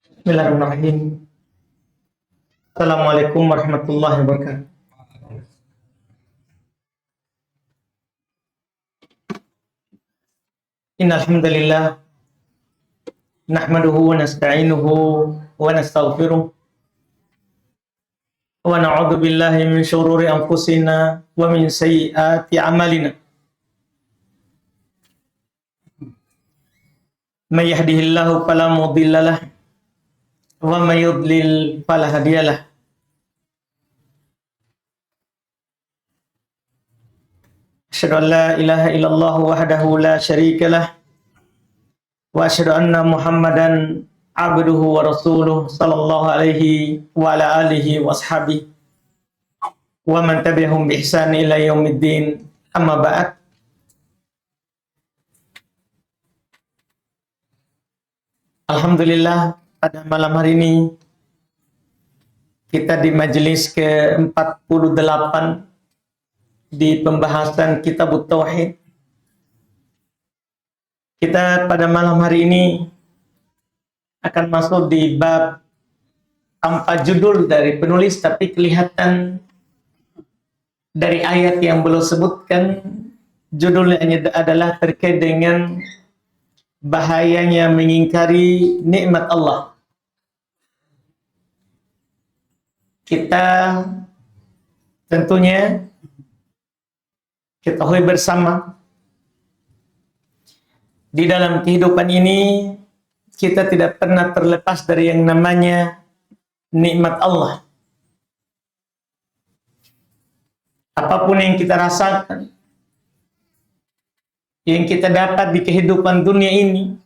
Bismillahirrahmanirrahim. Assalamualaikum warahmatullahi wabarakatuh. Innal hamdalillah nahmaduhu wa nasta'inuhu wa nastaghfiruh wa na'udzu billahi min syururi anfusina wa min sayyiati a'malina. May yahdihillahu fala mudhillalah wa may yudlil fala hadiyalah. Asyhadu an la ilaha illallah wahdahu la syarikalah wa asyhadu anna Muhammadan abduhu wa rasuluh sallallahu alaihi wa ala alihi wa ashabihi wa man tabi'ahum bi ihsan ila yaumiddin. Amma ba'd. Alhamdulillah, pada malam hari ini kita di majelis ke-48 di pembahasan Kitab Tauhid. Kita pada malam hari ini akan masuk di bab tanpa judul dari penulis, tapi kelihatan dari ayat yang belum sebutkan judulnya adalah terkait dengan bahayanya mengingkari nikmat Allah. Kita tentunya ketahui bersama di dalam kehidupan ini kita tidak pernah terlepas dari yang namanya nikmat Allah. Apapun yang kita rasakan, yang kita dapat di kehidupan dunia ini,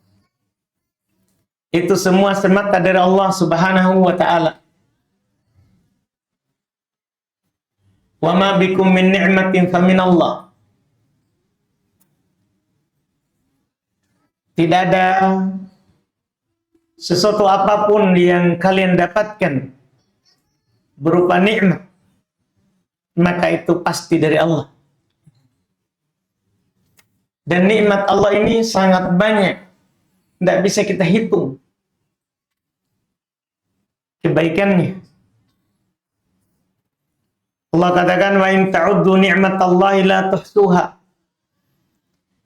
itu semua semata dari Allah Subhanahu wa ta'ala. Wa ma bikum min ni'matin faminallah. Tidak ada sesuatu apapun yang kalian dapatkan berupa nikmat, maka itu pasti dari Allah. Dan nikmat Allah ini sangat banyak, tidak bisa kita hitung kebaikannya. Allah katakan, wa in ta'uddu ni'matallahi la tuhsuha.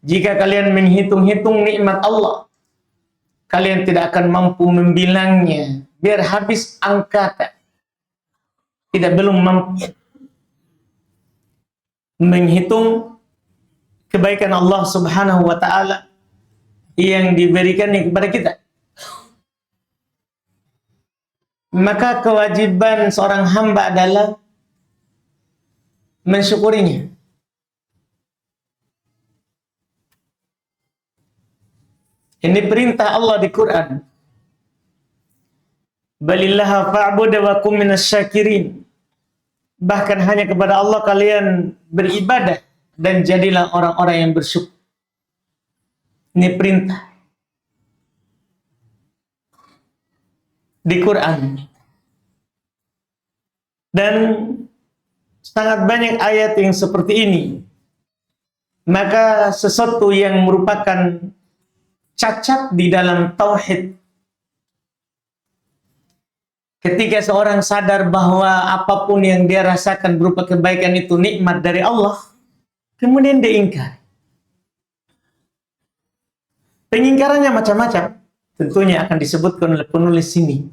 Jika kalian menghitung-hitung nikmat Allah, kalian tidak akan mampu membilangnya. Biar habis angkatan, belum mampu menghitung kebaikan Allah Subhanahu wa ta'ala yang diberikannya kepada kita. Maka kewajiban seorang hamba adalah mensyukurinya. Ini perintah Allah di Quran. Balillaha fa'budu wa kum minasyakirin. Bahkan hanya kepada Allah kalian beribadah dan jadilah orang-orang yang bersyukur. Ini perintah di Quran. Dan sangat banyak ayat yang seperti ini. Maka sesuatu yang merupakan cacat di dalam tauhid, ketika seorang sadar bahwa apapun yang dia rasakan berupa kebaikan itu nikmat dari Allah, kemudian dia ingkar. Pengingkarannya macam-macam, tentunya akan disebutkan oleh penulis sini.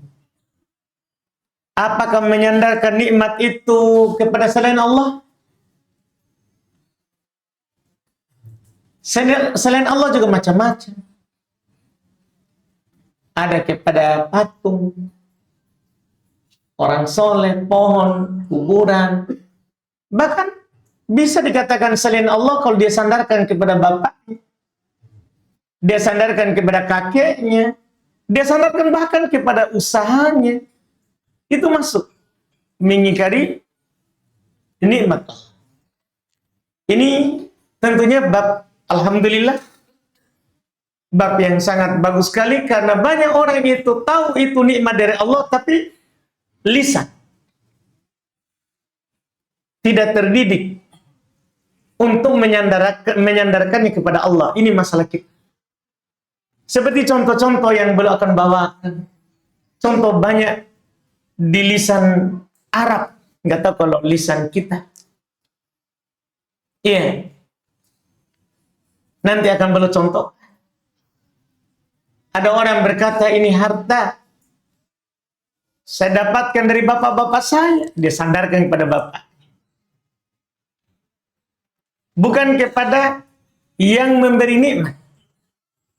Apakah menyandarkan nikmat itu kepada selain Allah? Selain Allah juga macam-macam. Ada kepada patung, orang soleh, pohon, kuburan. Bahkan bisa dikatakan selain Allah kalau dia sandarkan kepada bapaknya, dia sandarkan kepada kakeknya, dia sandarkan bahkan kepada usahanya. Itu masuk mengingkari nikmat Allah. Ini tentunya bab, alhamdulillah, bab yang sangat bagus sekali, karena banyak orang itu tahu itu nikmat dari Allah, tapi lisan tidak terdidik untuk menyandarkannya kepada Allah. Ini masalah kita. Seperti contoh-contoh yang beliau akan bawakan. Contoh banyak di lisan Arab, nggak tahu kalau lisan kita. Iya, nanti akan belum contoh. Ada orang berkata, ini harta saya dapatkan dari bapak-bapak saya. Dia sandarkan kepada bapak. Bukan kepada yang memberi nikmat.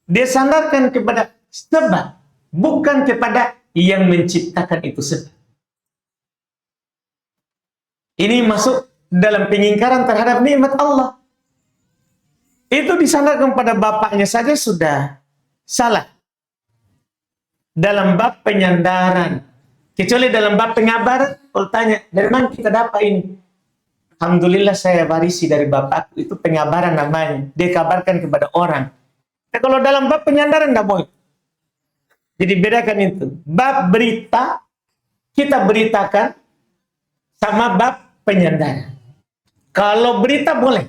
Dia sandarkan kepada sebab, bukan kepada yang menciptakan itu sebab. Ini masuk dalam pengingkaran terhadap nikmat Allah. Itu disandarkan pada bapaknya saja sudah salah. Dalam bab penyandaran. Kecuali dalam bab pengabaran, kalau tanya, dari mana kita dapat ini? Alhamdulillah saya warisi dari bapakku, itu pengabaran namanya. Dia kabarkan kepada orang. Nah, kalau dalam bab penyandaran tidak boleh. Jadi bedakan itu. Bab berita, kita beritakan, sama bab penyandaran. Kalau berita boleh.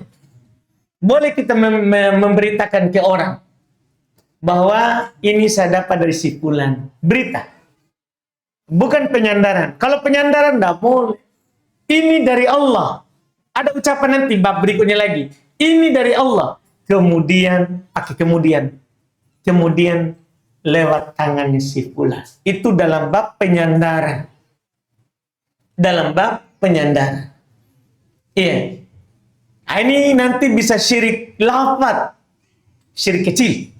Boleh kita memberitakan ke orang bahwa ini saya dapat dari si fulan. Berita. Bukan penyandaran. Kalau penyandaran tidak boleh. Ini dari Allah. Ada ucapan nanti bab berikutnya lagi. Ini dari Allah. Kemudian lewat tangannya si fulan. Itu dalam bab penyandaran. Dalam bab penyandaran. Iya. Ini nanti bisa syirik lafaz, syirik kecil,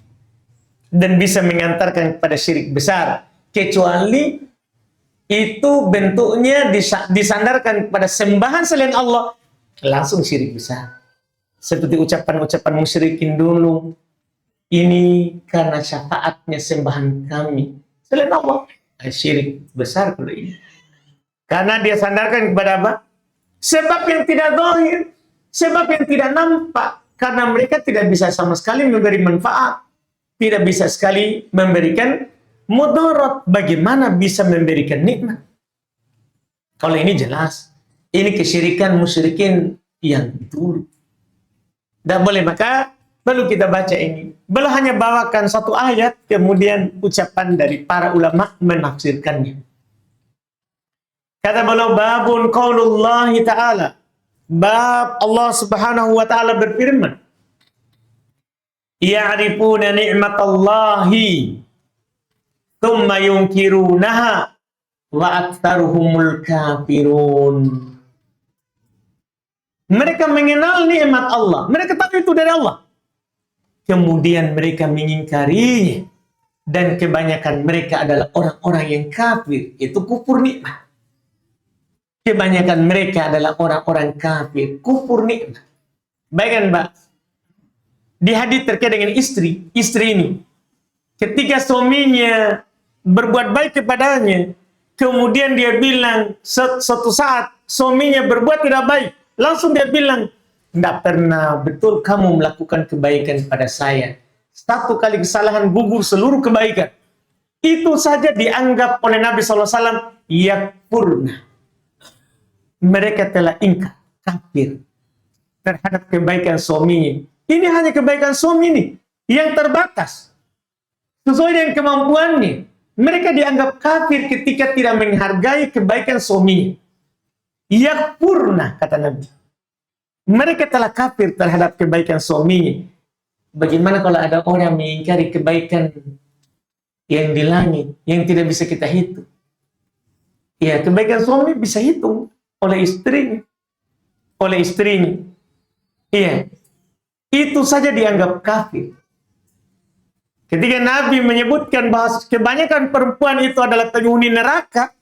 dan bisa mengantarkan kepada syirik besar, kecuali itu bentuknya disandarkan kepada sembahan selain Allah, langsung syirik besar. Seperti ucapan-ucapan musyrikin dulu, ini karena syafaatnya sembahan kami selain Allah, syirik besar kalau ini. Karena dia sandarkan kepada apa? Sebab yang tidak zahir, sebab yang tidak nampak, karena mereka tidak bisa sama sekali memberi manfaat, tidak bisa sekali memberikan mudarat. Bagaimana bisa memberikan nikmat? Kalau ini jelas, ini kesyirikan musyrikin yang dulu. Tidak boleh, maka perlu kita baca ini. Belum hanya bawakan satu ayat, kemudian ucapan dari para ulama menafsirkannya. Kata beliau, babun qaulullahi ta'ala. Bab Allah subhanahu wa ta'ala berfirman, ya'rifuna ni'matallahi thumma yunkirunaha wa aktsaruhumul kafirun. Mereka mengenal nikmat Allah, mereka tahu itu dari Allah, kemudian mereka mengingkarinya, dan kebanyakan mereka adalah orang-orang yang kafir. Itu kufur nikmat. Kebanyakan mereka adalah orang-orang kafir, kufur nikmat. Baikkan, Mbak, di hadits terkait dengan istri ini, ketika suaminya berbuat baik kepadanya, kemudian dia bilang suatu saat suaminya berbuat tidak baik, langsung dia bilang, tidak pernah betul kamu melakukan kebaikan pada saya. Satu kali kesalahan gugur seluruh kebaikan. Itu saja dianggap oleh Nabi SAW yakfurna. Mereka telah ingkar, kafir terhadap kebaikan suaminya. Ini hanya kebaikan suami ini yang terbatas sesuai dengan kemampuannya. Mereka dianggap kafir ketika tidak menghargai kebaikan suaminya. Yakfurna, kata Nabi. Mereka telah kafir terhadap kebaikan suaminya. Bagaimana kalau ada orang mengingkari kebaikan yang di langit, yang tidak bisa kita hitung? Ya, kebaikan suami bisa hitung oleh istrinya. Iya. Itu saja dianggap kafir. Ketika Nabi menyebutkan bahwa kebanyakan perempuan itu adalah penghuni neraka,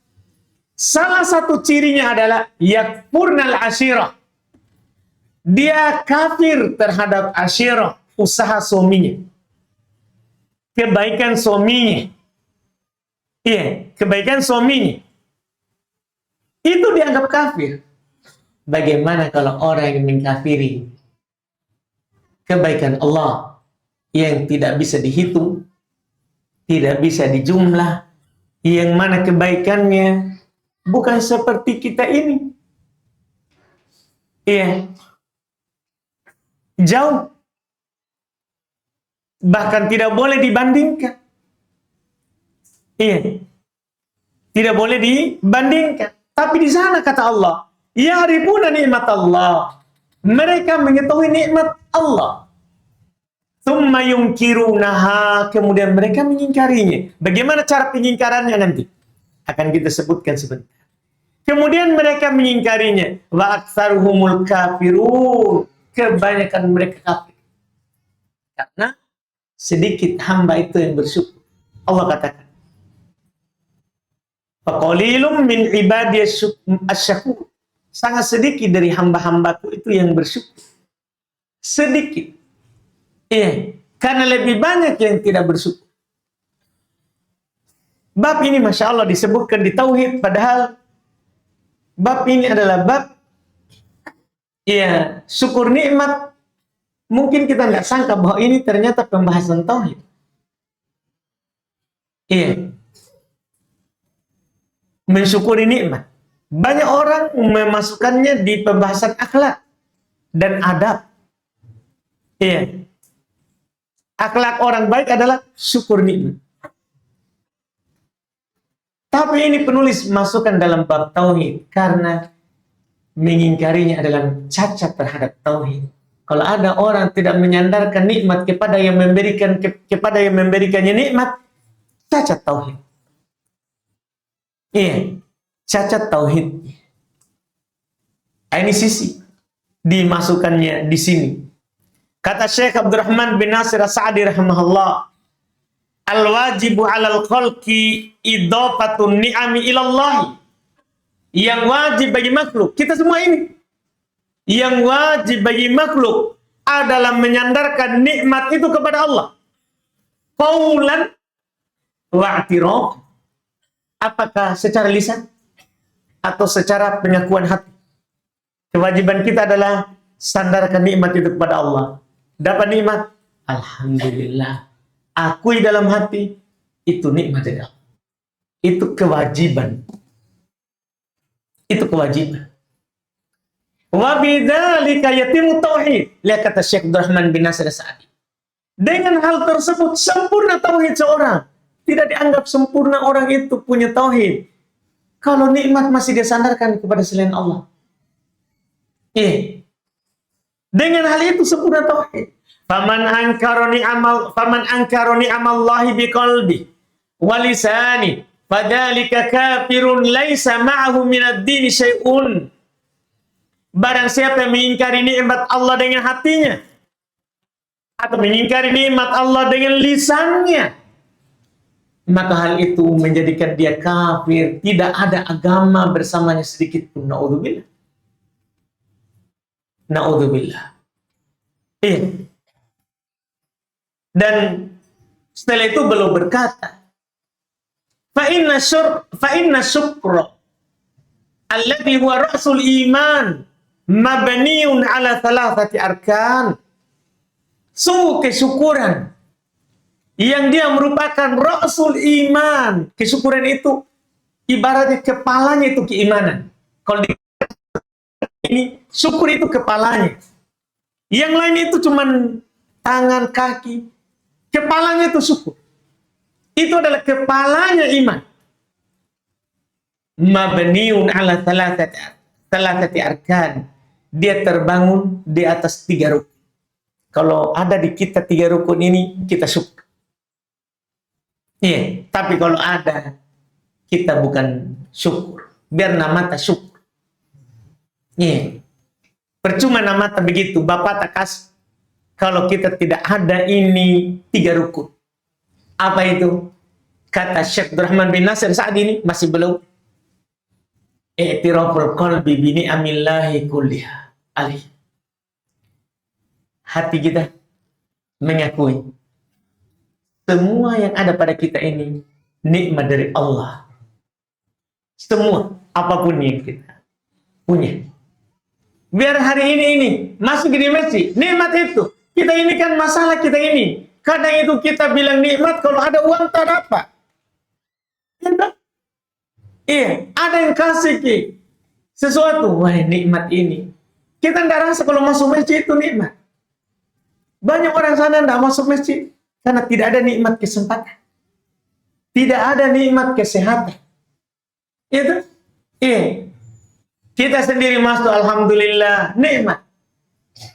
salah satu cirinya adalah yakfurnal ashirah. Dia kafir terhadap ashirah, usaha suaminya, kebaikan suaminya. Iya, kebaikan suaminya. Itu dianggap kafir. Bagaimana kalau orang yang mengkafiri kebaikan Allah yang tidak bisa dihitung, tidak bisa dijumlah, yang mana kebaikannya bukan seperti kita ini. Iya. Jauh. Bahkan tidak boleh dibandingkan. Iya. Tidak boleh dibandingkan. Tapi di sana kata Allah, ya'rifuna nikmat Allah. Mereka mengetahui nikmat Allah. Tsumma yunkirunaha, kemudian mereka mengingkarinya. Bagaimana cara pengingkarannya nanti? Akan kita sebutkan sebentar. Kemudian mereka mengingkarinya. Wa aktsaruhumul kafirun. Kebanyakan mereka kafir. Karena sedikit hamba itu yang bersyukur. Allah katakan, faqalilum min ibadiyas syakur. Sangat sedikit dari hamba-hambaku itu yang bersyukur. Sedikit. Iya, karena lebih banyak yang tidak bersyukur. Bab ini Masya Allah disebutkan di Tauhid, padahal bab ini adalah bab syukur nikmat. Mungkin kita nggak sangka bahwa ini ternyata pembahasan Tauhid. Iya. Mensyukuri nikmat. Banyak orang memasukkannya di pembahasan akhlak dan adab. Iya. Akhlak orang baik adalah syukur nikmat. Tapi ini penulis masukkan dalam bab tauhid karena mengingkarinya adalah cacat terhadap tauhid. Kalau ada orang tidak menyandarkan nikmat kepada yang memberikan kepada yang memberikannya nikmat, cacat tauhid. Iya, cacat tauhid. Ini sisi dimasukkannya di sini. Kata Syekh Abdurrahman bin Nasir As-Sa'di rahimahullah, al-wajibu 'alal khalqi idhafatun ni'ami ilallah. Yang wajib bagi makhluk, kita semua ini, yang wajib bagi makhluk adalah menyandarkan nikmat itu kepada Allah. Qaulan wa i'tiraf. Apakah secara lisan atau secara pengakuan hati? Kewajiban kita adalah sandarkan nikmat itu kepada Allah. Dapat nikmat, alhamdulillah. Akui dalam hati, itu nikmat dari Allah. Itu kewajiban. Itu kewajiban. Wa bidzalika yatimu tauhid. Lihat kata Syekh Abdurrahman bin Nasir As-Sa'di. Dengan hal tersebut sempurna tauhid seorang. Tidak dianggap sempurna orang itu punya tauhid kalau nikmat masih disandarkan kepada selain Allah. Dengan hal itu sempurna tauhid. Faman angkaroni amallahi biqalbi wa lisani fadzalika kafirun laisa ma'ahu minad dini syai'un. Barang siapa yang mengingkari nikmat Allah dengan hatinya atau mengingkari nikmat Allah dengan lisannya, maka hal itu menjadikan dia kafir. Tidak ada agama bersamanya sedikit pun. Na'udzubillah. Na'udzubillah. Dan setelah itu beliau berkata, fa inna syukra alladhi huwa ra'sul iman mabniun ala thalathati arkan. Sungguh kesyukuran yang dia merupakan ra'sul iman. Kesyukuran itu ibaratnya kepalanya itu keimanan. Kalau ini syukur itu kepalanya. Yang lain itu cuman tangan, kaki. Kepalanya itu syukur. Itu adalah kepalanya iman. Mabniun ala thalathati arkan. Dia terbangun di atas 3 rukun. Kalau ada di kita 3 rukun ini, kita syukur. Tapi kalau ada, kita bukan syukur. Biar namata syukur. Percuma namata begitu, Bapak tak kasih. Kalau kita tidak ada ini 3 rukun. Apa itu? Kata Syekh Abdurrahman bin Nasir saat ini masih belum. I'tiraful qalbi bi ni'amillahi kulliha alaihi. Hati kita mengakui semua yang ada pada kita ini nikmat dari Allah. Semua, apapun yang kita punya. Biar hari ini masuk di masjid, nikmat itu. Kita ini kan masalah kita ini. Kadang itu kita bilang nikmat kalau ada uang tak dapat. Ada yang kasih sesuatu, wah nikmat ini. Kita tidak rasa kalau masuk masjid itu nikmat. Banyak orang sana tidak masuk masjid karena tidak ada nikmat kesempatan. Tidak ada nikmat kesehatan. Itu, iya. Kita sendiri masuk, alhamdulillah, nikmat.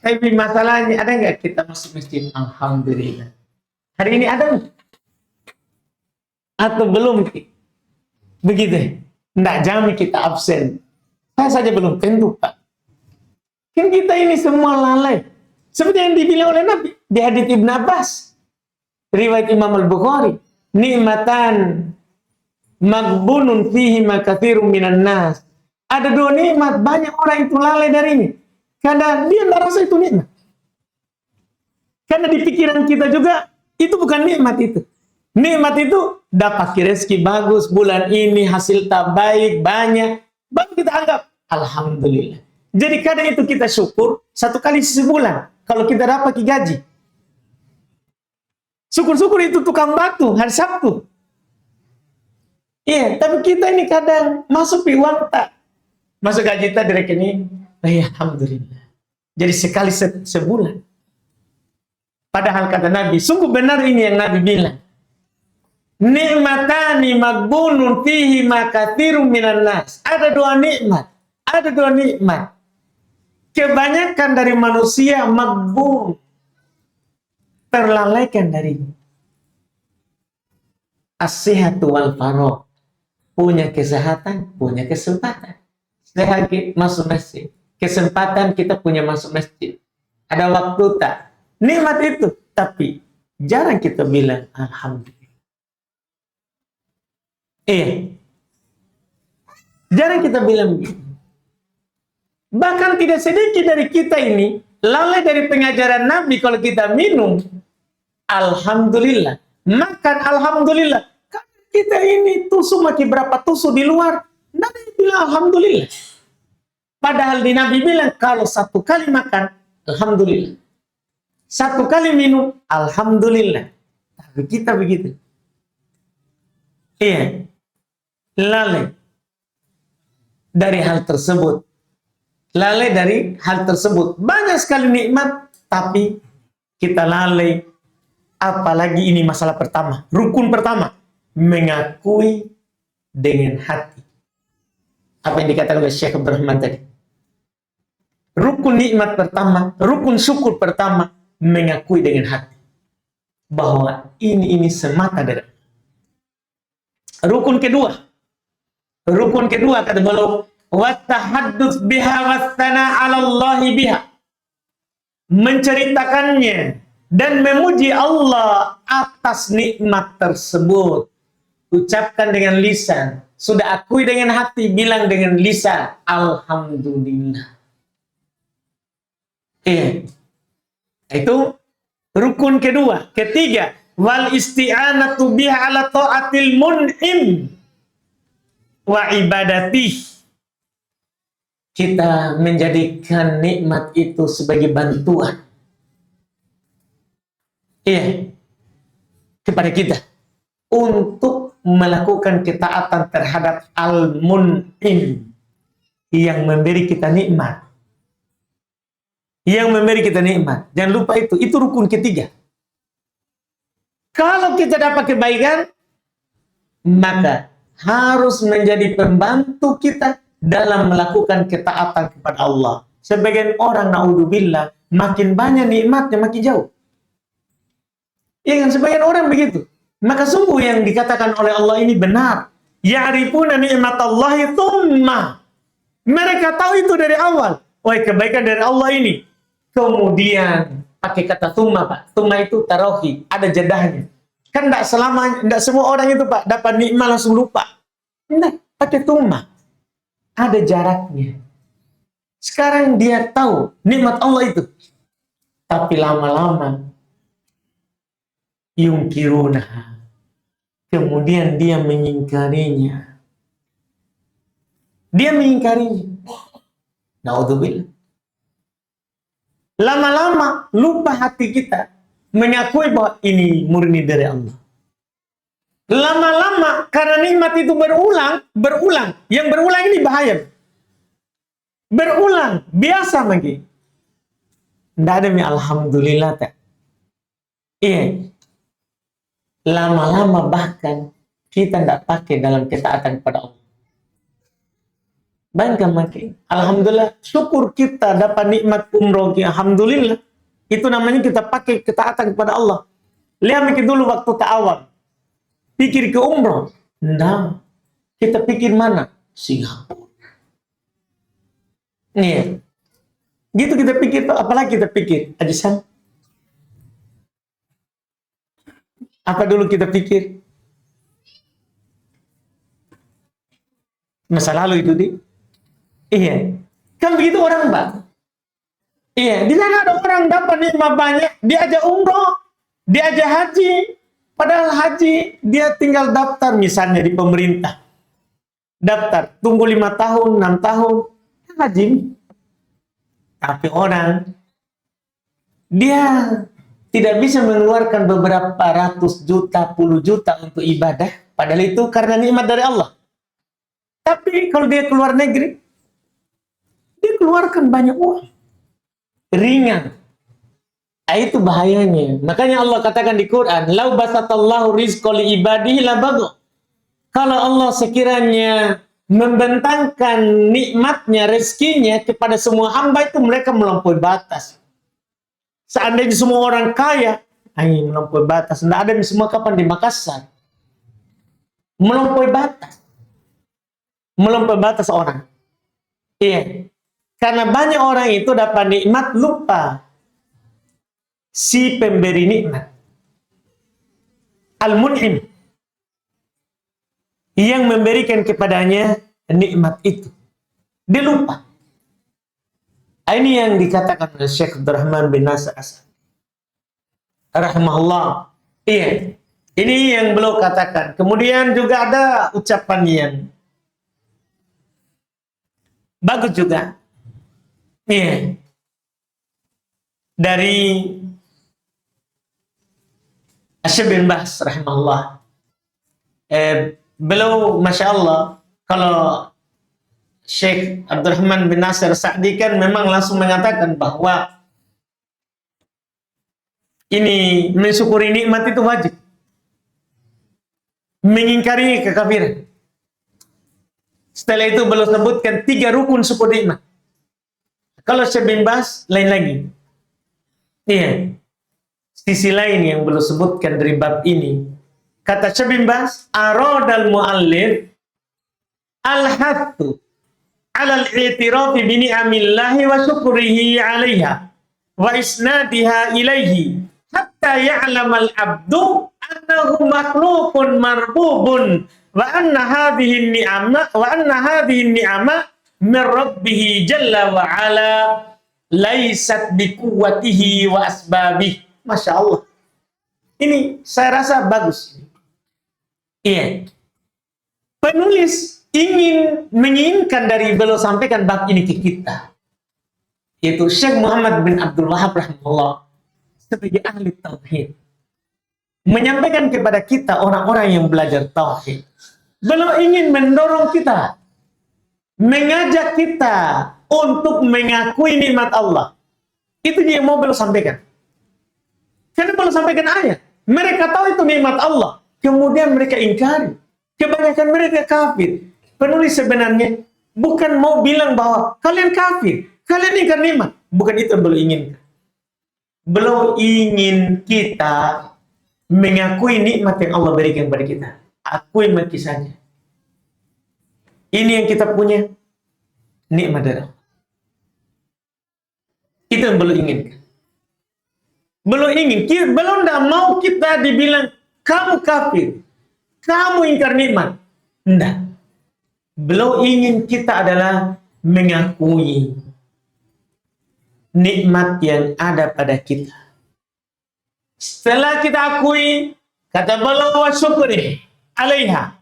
Tapi masalahnya, ada nggak kita masuk masjid? Alhamdulillah. Hari ini ada nggak? Atau belum? Begitu. Nggak jamin kita absen. Saya saja belum tentu, Pak. Kan kita ini semua lalai. Seperti yang dibilang oleh Nabi di hadits Ibn Abbas, riwayat Imam Al-Bukhari, nikmatan maghbunun fihi ma katsirun minan nas. Ada dua nikmat, banyak orang itu lalai darinya. Karena dia tidak rasa itu nikmat. Karena di pikiran kita juga, itu bukan nikmat itu. Nikmat itu dapat rezeki bagus, bulan ini hasil tak baik, banyak. Baru kita anggap, alhamdulillah. Jadi kadang itu kita syukur, satu kali sebulan. Kalau kita dapat gaji. Syukur-syukur itu tukang batu, hari Sabtu. Iya, tapi kita ini kadang masuk uang tak. Masuk gaji tak di rekening. Ya, alhamdulillah. Jadi sekali sebulan. Padahal kata Nabi, sungguh benar ini yang Nabi bilang. Nikmatani maghbunun fihi ma katsirun minan nas. Ada dua nikmat. Ada dua nikmat. Kebanyakan dari manusia maghbun, terlalaikan darinya. As-sihhatu wal faragh. Punya kesehatan, punya kesempatan. Sehat masuk masjid. Kesempatan kita punya masuk masjid. Ada waktu tak? Nikmat itu. Tapi jarang kita bilang alhamdulillah. Jarang kita bilang begitu. Bahkan tidak sedikit dari kita ini lalai dari pengajaran Nabi. Kalau kita minum, alhamdulillah. Makan, alhamdulillah. Kita ini tusuk makin berapa tusuk di luar, Nabi bilang alhamdulillah. Padahal di Nabi bilang kalau satu kali makan, alhamdulillah. Satu kali minum, alhamdulillah. Tapi kita begitu. Iya. Lalai dari hal tersebut. Lalai dari hal tersebut. Banyak sekali nikmat, tapi kita lalai. Apalagi ini masalah pertama. Rukun pertama. Mengakui dengan hati. Apa yang dikatakan oleh Syekh Abdurrahman tadi. Rukun nikmat pertama, rukun syukur pertama, mengakui dengan hati. Bahwa ini semata dari Allah. Rukun kedua kata beliau, wattahaddus biha wassana 'ala Allah biha. Menceritakannya dan memuji Allah atas nikmat tersebut. Ucapkan dengan lisan, sudah akui dengan hati, bilang dengan lisan, alhamdulillah. Itu rukun kedua. Ketiga, wal isti'anatu biha ala ta'atil mun'im wa ibadatih. Kita menjadikan nikmat itu sebagai bantuan. Kepada kita untuk melakukan ketaatan terhadap al-mun'im yang memberi kita nikmat. Yang memberi kita nikmat. Jangan lupa itu rukun ketiga. Kalau kita dapat kebaikan, maka harus menjadi pembantu kita dalam melakukan ketaatan kepada Allah. Sebagian orang, naudzubillah, makin banyak nikmatnya makin jauh. Sebagian orang begitu. Maka sungguh yang dikatakan oleh Allah ini benar. Ya'rifuna ni'matallahi tsumma. Mereka tahu itu dari awal. Kebaikan dari Allah ini. Kemudian pakai kata tsumma, Pak. Tsumma itu tarohi, ada jedahnya. Kan enggak semua orang itu, Pak, dapat nikmat langsung lupa. Enggak, pakai tsumma. Ada jaraknya. Sekarang dia tahu nikmat Allah itu. Tapi lama-lama yungkiruna. Kemudian dia mengingkarinya. Naudzubillah. Lama-lama lupa hati kita mengakui bahwa ini murni dari Allah. Lama-lama karena nikmat itu berulang. Yang berulang ini bahaya. Berulang, biasa lagi. Tidak ada alhamdulillah tak. Lama-lama bahkan kita tidak pakai dalam ketaatan kepada Allah. Bangga makin. Alhamdulillah, syukur kita dapat nikmat umroh. Alhamdulillah. Itu namanya kita pakai ketaatan kepada Allah. Lihat mikir dulu waktu ta'awam. Pikir ke umroh. Nah, kita pikir mana? Singapura. Nih, gitu kita pikir, apalagi kita pikir, Ajisan. Apa dulu kita pikir? Masa lalu itu, di? Iya. Kan begitu orang, Mbak. Iya, di sana ada orang dapat nikmat banyak, dia aja umroh, dia aja haji. Padahal haji, dia tinggal daftar misalnya di pemerintah. Daftar, tunggu 5 tahun, 6 tahun, haji. Tapi orang, dia tidak bisa mengeluarkan beberapa ratus juta, puluh juta untuk ibadah. Padahal itu karena nikmat dari Allah. Tapi kalau dia keluar negeri, dia keluarkan banyak uang. Ringan. Itu bahayanya. Makanya Allah katakan di Quran, "Lau basatallahu rizqa li ibadihi labaghu." Kalau Allah sekiranya membentangkan nikmatnya, rezekinya kepada semua hamba, itu mereka melampaui batas. Seandainya semua orang kaya, melampaui batas. Tidak ada semua kapan di Makassar. Melampaui batas. Melampaui batas orang. Iya. Karena banyak orang itu dapat nikmat, lupa si pemberi nikmat, Al-Mun'im, yang memberikan kepadanya nikmat itu. Dia lupa. Ini yang dikatakan oleh Syekh Abdurrahman bin Nasir As-Sa'di rahimahullah. Iya. Ini yang beliau katakan. Kemudian juga ada ucapan yang bagus juga. Iya. Dari Syekh bin Baz rahimahullah. Beliau Masya Allah, kalau Syekh Abdurrahman bin Nasir Sa'di kan memang langsung mengatakan bahwa ini mensyukuri nikmat itu wajib, mengingkari kekafiran. Setelah itu beliau sebutkan 3 rukun syukur nikmat. Kalau Syekh bin Baz lain lagi. Iya. Sisi lain yang beliau sebutkan dari bab ini, kata Syekh bin Baz, aradal muallif al-hattu 'ala al-i'tirafi bi ni'amillahi wa syukrihi 'alaiha wa isnadiha ilaihi hatta ya'lam al-'abdu annahu makhluqun marbubun wa anna hadhihi an-ni'ama min rabbih jalla wa 'ala laysat bi quwwatihi wa asbabihi. Masya Allah. Ini saya rasa bagus. Iya. Penulis menginginkan dari beliau sampaikan bab ini ke kita. Yaitu Syekh Muhammad bin Abdul Wahab rahimahullah sebagai ahli tauhid. Menyampaikan kepada kita orang-orang yang belajar tauhid. Beliau ingin mendorong kita, mengajak kita untuk mengakui nikmat Allah. Itu yang mau beliau sampaikan. Karena beliau sampaikan ayat. Mereka tahu itu nikmat Allah. Kemudian mereka ingkari. Kebanyakan mereka kafir. Penulis sebenarnya bukan mau bilang bahwa kalian kafir, kalian ingkar nikmat. Bukan itu yang beliau inginkan. Beliau ingin kita mengakui nikmat yang Allah berikan kepada kita. Akui mati saja. Ini yang kita punya, nikmat dari Allah. Itu yang beliau inginkan. Belum tidak mau kita dibilang kamu kafir, kamu ingkar nikmat. Tidak. Belum ingin kita adalah mengakui nikmat yang ada pada kita. Setelah kita akui, kata beliau wa syukri 'alaiha.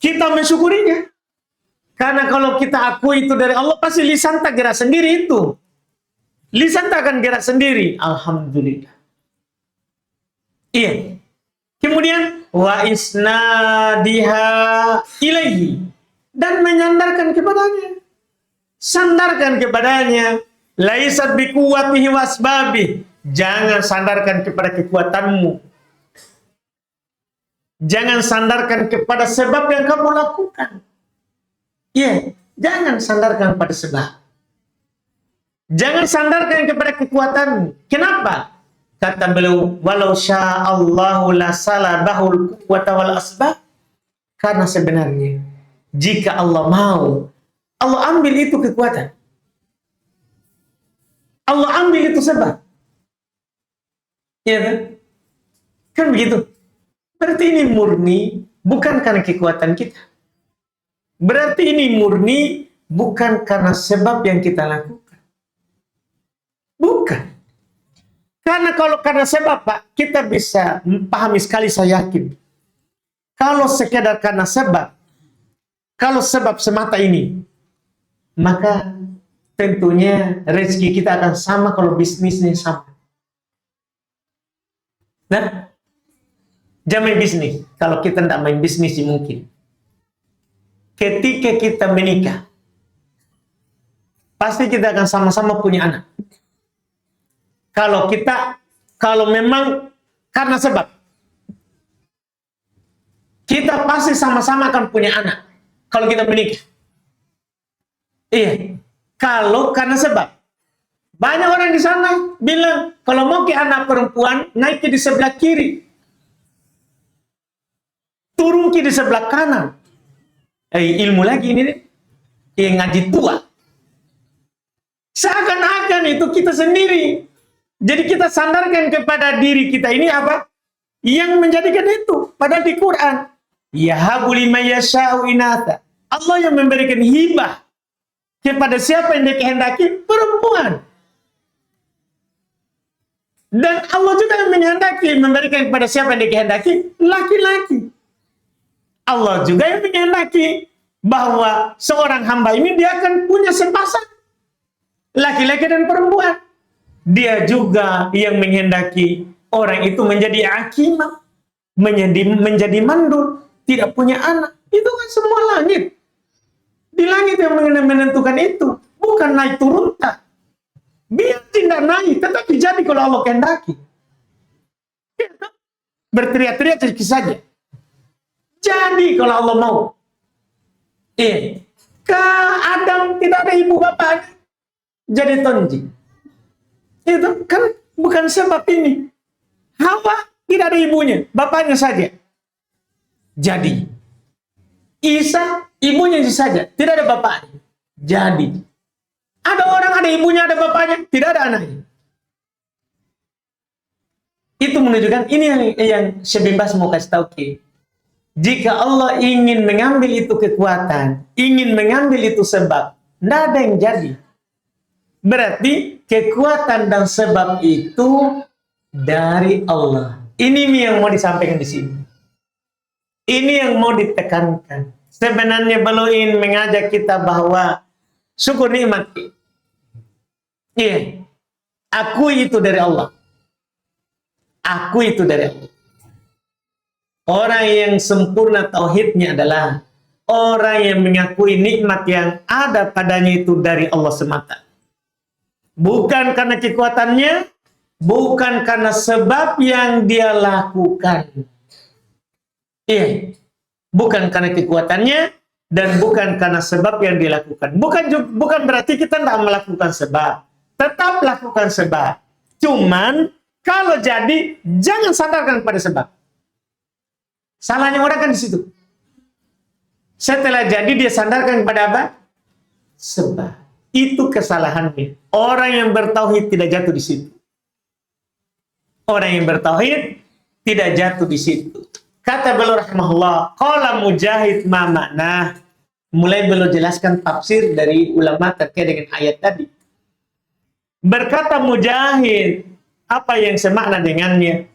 Kita mensyukurinya. Karena kalau kita akui itu dari Allah, pasti lisan tak gerak sendiri itu. Lisan tak akan gerak sendiri. Alhamdulillah. Iya. Kemudian wa isnadiha ilaihi, dan menyandarkan kepadanya. Sandarkan kepadanya. Laisat biquwwatihi wasbabi. Jangan sandarkan kepada kekuatanmu. Jangan sandarkan kepada sebab yang kamu lakukan. Iya, jangan sandarkan pada sebab. Jangan sandarkan kepada kekuatan. Kenapa? Kata beliau, walau sya'allahu la salabahul quwwata wal asbab. Karena sebenarnya jika Allah mau, Allah ambil itu kekuatan. Allah ambil itu sebab. Iya kan? Kan begitu. Berarti ini murni bukan karena kekuatan kita. Berarti ini murni bukan karena sebab yang kita lakukan. Bukan. Karena kalau karena sebab, Pak, kita bisa pahami sekali, saya yakin. Kalau sekedar karena sebab, kalau sebab semata ini, maka tentunya rezeki kita akan sama kalau bisnisnya sama. Nah, jangan main bisnis. Kalau kita tidak main bisnis, mungkin. Ketika kita menikah, pasti kita akan sama-sama punya anak. Kalau memang karena sebab, kita pasti sama-sama akan punya anak. Kalau kita menikah. Iya. Kalau karena sebab. Banyak orang di sana bilang, kalau mau ke anak perempuan, naik ke di sebelah kiri. Turun ke di sebelah kanan. Ilmu lagi ini, yang ngaji tua. Seakan-akan itu kita sendiri. Jadi kita sandarkan kepada diri kita ini apa? Yang menjadikan itu. Padahal di Quran, yahabu liman yasha'u inatha. Allah yang memberikan hibah kepada siapa yang dikehendaki, perempuan. Dan Allah juga yang menghendaki memberikan kepada siapa yang dikehendaki, laki-laki. Allah juga yang menghendaki bahwa seorang hamba ini dia akan punya sepasang laki-laki dan perempuan. Dia juga yang menghendaki orang itu menjadi akimah, menjadi mandul, tidak punya anak. Itu kan semua langit. Di langit yang menentukan itu, bukan naik turun tak. Biar tidak naik, tetapi jadi kalau Allah kehendaki. Berteriak-teriak saja. Jadi kalau Allah mau. Ke Adam tidak ada ibu bapaknya. Jadi tonji. Itu kan bukan sebab ini. Hawa tidak ada ibunya, bapaknya saja. Jadi Isa ibunya saja, tidak ada bapaknya. Jadi ada orang ada ibunya, ada bapaknya, tidak ada anaknya. Itu menunjukkan ini yang sebebas mau kasih tahu ke. Jika Allah ingin mengambil itu kekuatan, ingin mengambil itu sebab, tidak ada yang jadi. Berarti kekuatan dan sebab itu dari Allah. Ini yang mau disampaikan di sini. Ini yang mau ditekankan. Sebenarnya beliau ingin mengajak kita bahwa syukur nikmat. Iya. Aku itu dari Allah. Aku itu dari Allah. Orang yang sempurna tauhidnya adalah orang yang mengakui nikmat yang ada padanya itu dari Allah semata. Bukan karena kekuatannya, bukan karena sebab yang dia lakukan. Iya. Bukan karena kekuatannya dan bukan karena sebab yang dilakukan. Bukan berarti kita tidak melakukan sebab. Tetap lakukan sebab. Cuman kalau jadi jangan sandarkan pada sebab. Salahnya orang kan di situ. Setelah jadi dia sandarkan kepada apa? Sebab. Itu kesalahannya. Orang yang bertauhid tidak jatuh di situ. Orang yang bertauhid tidak jatuh di situ. Kata beliau rahimahullah, qala Mujahid ma makna. Mulai beliau jelaskan tafsir dari ulama terkait dengan ayat tadi. Berkata Mujahid, apa yang semakna dengannya?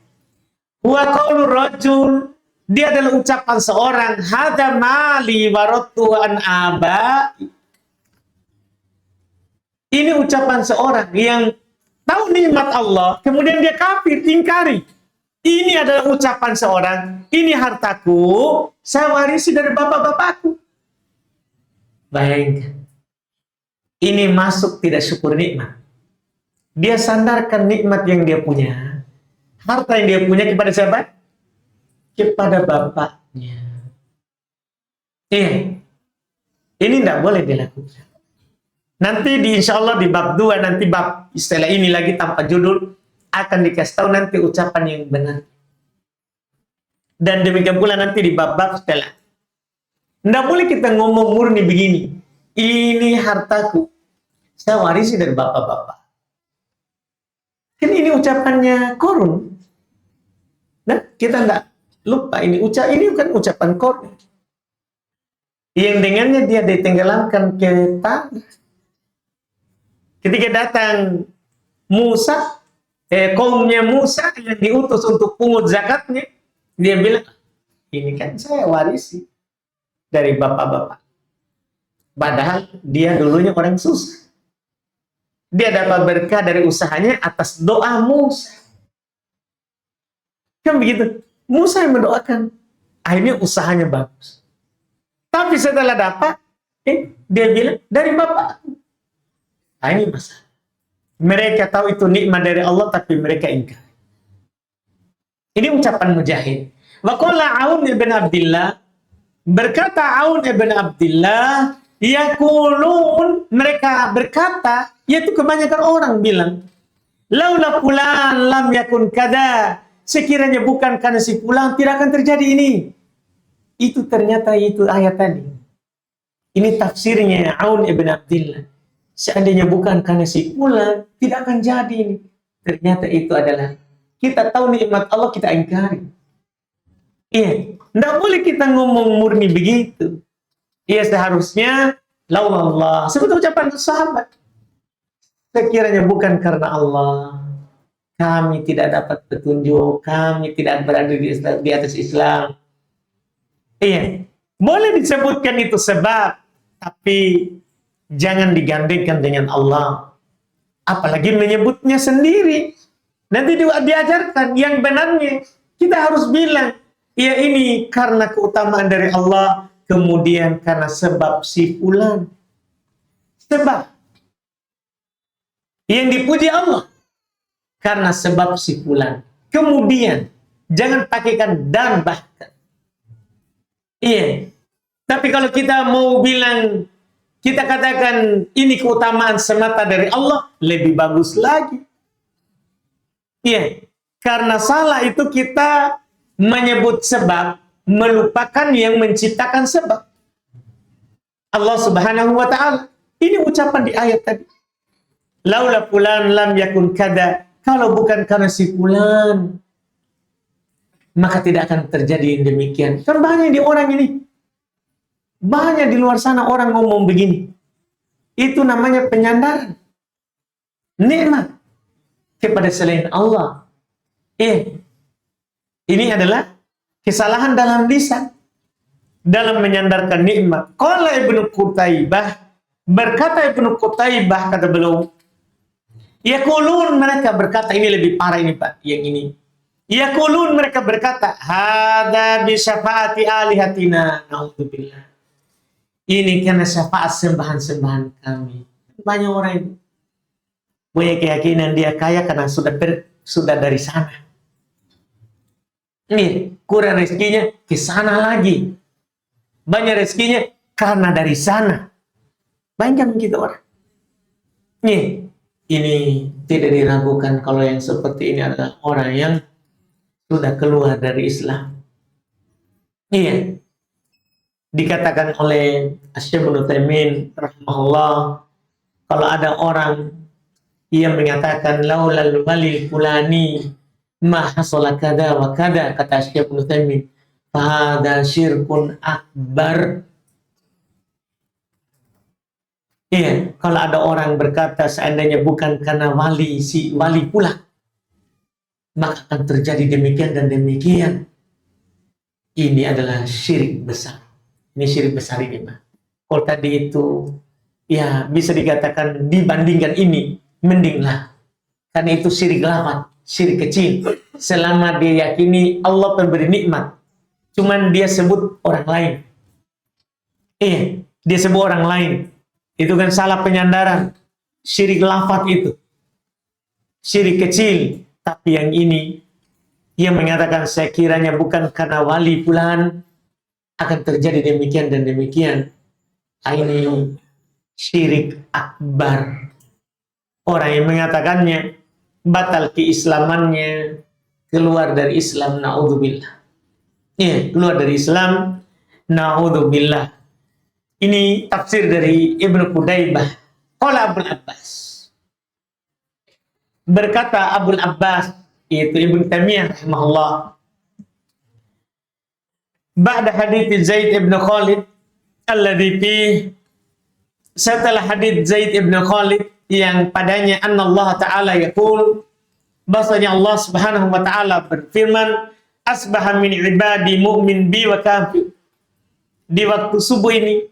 Wa qaulu rajul, dia adalah ucapan seorang, hadza mali waradtu an abai. Ini ucapan seorang yang tahu nikmat Allah, kemudian dia kafir, ingkari. Ini adalah ucapan seorang, ini hartaku, saya warisi dari bapak-bapakku. Bayangkan. Ini masuk tidak syukur nikmat. Dia sandarkan nikmat yang dia punya. Harta yang dia punya kepada siapa? Kepada bapaknya. Iya. Ini tidak boleh dilakukan. Nanti insya Allah di bab 2, nanti bab istilah ini lagi tanpa judul, akan dikasih tahu nanti ucapan yang benar. Dan demikian pula nanti di bab-bab setelah. Tidak boleh kita ngomong murni begini, ini hartaku, saya warisi dari bapak-bapak. Kan ini ucapannya korun. Nah, kita tidak lupa ini bukan ucapan korun. Yang dengannya dia ditenggelamkan ke tanah. Ketika datang Musa, kaumnya Musa yang diutus untuk pungut zakatnya, dia bilang, ini kan saya warisi dari bapak-bapak. Padahal dia dulunya orang susah. Dia dapat berkah dari usahanya atas doa Musa. Kan begitu. Musa yang mendoakan. Akhirnya usahanya bagus. Tapi setelah dapat, dia bilang, dari bapak. Nah, ini masalah. Mereka tahu itu nikmat dari Allah, tapi mereka ingkar. Ini ucapan Mujahid. Wa qala Aun ibn Abdillah, berkata Aun ibn Abdillah, yaqulun, mereka berkata, yaitu kebanyakan orang bilang, laula fulan lam yakun kada, sekiranya bukan karena si fulan tidak akan terjadi ini. Itu ternyata itu ayat tadi. Ini tafsirnya Aun ibn Abdillah. Seandainya bukan karena si fulan, tidak akan jadi ini. Ternyata itu adalah, kita tahu nikmat Allah, kita ingkari. Iya, tidak boleh kita ngomong murni begitu. Iya, seharusnya laula Allah, seperti ucapan sahabat. Sekiranya bukan karena Allah, kami tidak dapat petunjuk, kami tidak berada di atas Islam. Iya, boleh disebutkan itu sebab, tapi jangan digandengkan dengan Allah. Apalagi menyebutnya sendiri. Nanti diajarkan yang benarnya. Kita harus bilang, ya ini karena keutamaan dari Allah, kemudian karena sebab si fulan. Sebab yang dipuji Allah karena sebab si fulan. Kemudian jangan pakaikan dan bahkan. Iya. Tapi kalau kita mau bilang, kita katakan ini keutamaan semata dari Allah, lebih bagus lagi. Iya, karena salah itu kita menyebut sebab, melupakan yang menciptakan sebab. Allah Subhanahu wa Ta'ala. Ini ucapan di ayat tadi. Laula fulan lam yakun kada. Kalau bukan karena si fulan, maka tidak akan terjadi yang demikian. Kan banyak di orang ini. Banyak di luar sana orang ngomong begini. Itu namanya penyandaran nikmat kepada selain Allah. Ini adalah kesalahan dalam lisan, dalam menyandarkan nikmat. Qala Ibnu Qutaibah, berkata Ibnu Qutaibah, kata beliau, yaqulun, mereka berkata, ini lebih parah ini Pak, yang ini. Yaqulun, mereka berkata, hadza bi syafaati alihatina, naudzubillah. Ini karena syafaat sembahan-sembahan kami. Banyak orang itu punya keyakinan dia kaya karena sudah dari sana. Ini kurang rezekinya ke sana lagi. Banyak rezekinya karena dari sana. Banyak begitu orang. Ini tidak diragukan kalau yang seperti ini adalah orang yang sudah keluar dari Islam. Iya. Dikatakan oleh Syekh Ibnu Taimiyah rahimahullah, kalau ada orang yang mengatakan laulal walil fulani ma hasala kada wa kada, kata Syekh Ibnu Taimiyah, fahada syirkun akbar. Iya, kalau ada orang berkata seandainya bukan karena wali, si wali pula, maka akan terjadi demikian dan demikian. Ini adalah syirik besar. Ini syirik besar ini, Pak. Kalau tadi itu, ya bisa dikatakan dibandingkan ini, mendinglah. Karena itu syirik lafaz, syirik kecil. Selama dia yakini Allah pemberi nikmat, cuman dia sebut orang lain. Dia sebut orang lain. Itu kan salah penyandaran. Syirik lafaz itu. Syirik kecil. Tapi yang ini, yang mengatakan sekiranya bukan karena wali fulan, akan terjadi demikian dan demikian. Ini syirik akbar. Orang yang mengatakannya batal keislamannya, keluar dari Islam, naudzubillah. Iya, keluar dari Islam, naudzubillah. Ini tafsir dari Ibnu Qudaybah. Qala Abul Abbas. Berkata Abul Abbas, yaitu Ibnu Taimiyah rahimahullah, ba'da hadits Zaid ibn Khalid alladzi fi, setelah hadits Zaid ibn Khalid yang padanya Allah Ta'ala yaqul, bahasanya Allah Subhanahu wa Ta'ala berfirman, asbaha min ibadi mu'min bi wa kafir. Di waktu subuh ini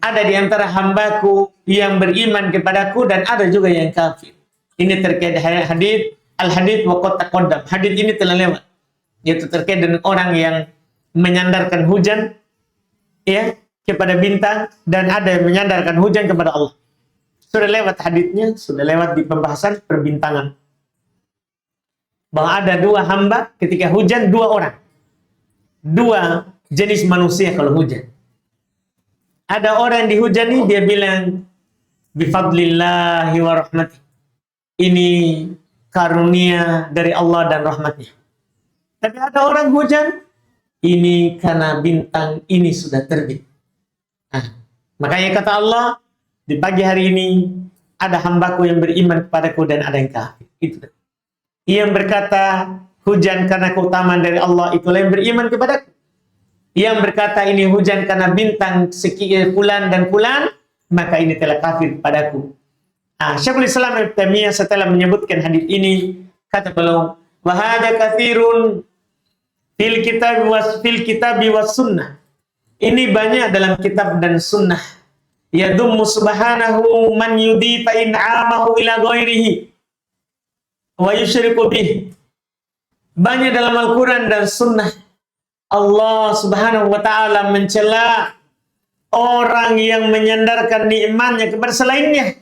ada di antara hambaku yang beriman kepadaku dan ada juga yang kafir. Ini terkait hadits al-hadits wa qad taqaddam. Hadits ini telah lewat, yaitu terkait dengan orang yang menyandarkan hujan ya kepada bintang dan ada yang menyandarkan hujan kepada Allah. Sudah lewat haditsnya, sudah lewat di pembahasan perbintangan. Bahwa ada dua hamba ketika hujan, dua orang. Dua jenis manusia kalau hujan. Ada orang yang dihujani, dia bilang, bifadlillahi wa rahmatih. Ini karunia dari Allah dan rahmatnya. Tapi ada orang hujan, ini karena bintang ini sudah terbit. Nah, makanya kata Allah, di pagi hari ini ada hambaku yang beriman kepadaku dan ada yang kafir. Itu. Yang berkata hujan karena keutamaan dari Allah, itulah yang beriman kepadaku. Yang berkata ini hujan karena bintang sekian bulan dan bulan, maka ini telah kafir kepadaku. Syekhul Islam Ibnu Taimiyah setelah menyebutkan hadis ini, kata beliau, wa hadza katsirun fil kitabi was sunnah. Ini banyak dalam kitab dan sunnah. Yadummu subhanahu man yudifa in'amahu ila ghairihi wa yusyriku bih. Banyak dalam Al-Quran dan sunnah Allah Subhanahu wa Ta'ala mencela orang yang menyandarkan nikmatnya kepada selainnya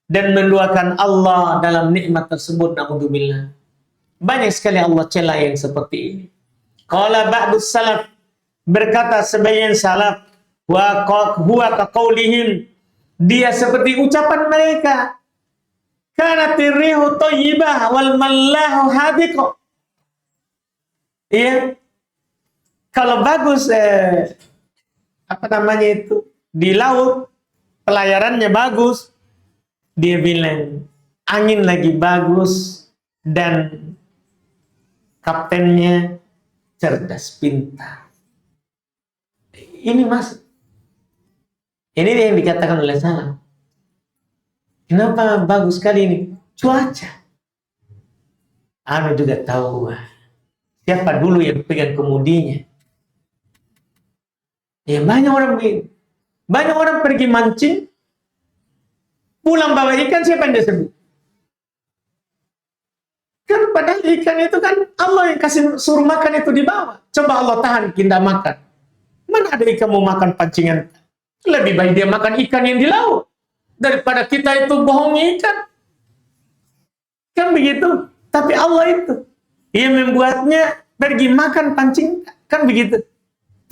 dan menduakan Allah dalam nikmat tersebut. Naudzubillah. Banyak sekali Allah cela yang seperti ini. Qala ba'dus salaf, berkata sebagian salaf, wa huwa kaqaulihim, dia seperti ucapan mereka, kana tirihu thayyibah wal mallahu hadiq. Iya, kalau bagus apa namanya itu di laut, pelayarannya bagus, dia bilang angin lagi bagus dan kaptennya cerdas, pintar. Ini masuk. Ini yang dikatakan oleh salaf. Kenapa bagus sekali ini? Cuaca. Anu juga tahu siapa dulu yang pegang kemudinya. Ya banyak orang pergi mancing, pulang bawa ikan, siapa yang disebut? Kan padahal ikan itu kan Allah yang kasih suruh makan itu di bawah. Coba Allah tahan tidak makan. Mana ada ikan mau makan pancingan? Lebih baik dia makan ikan yang di laut daripada kita itu bohongi ikan. Kan begitu. Tapi Allah itu yang membuatnya pergi makan pancing, kan begitu.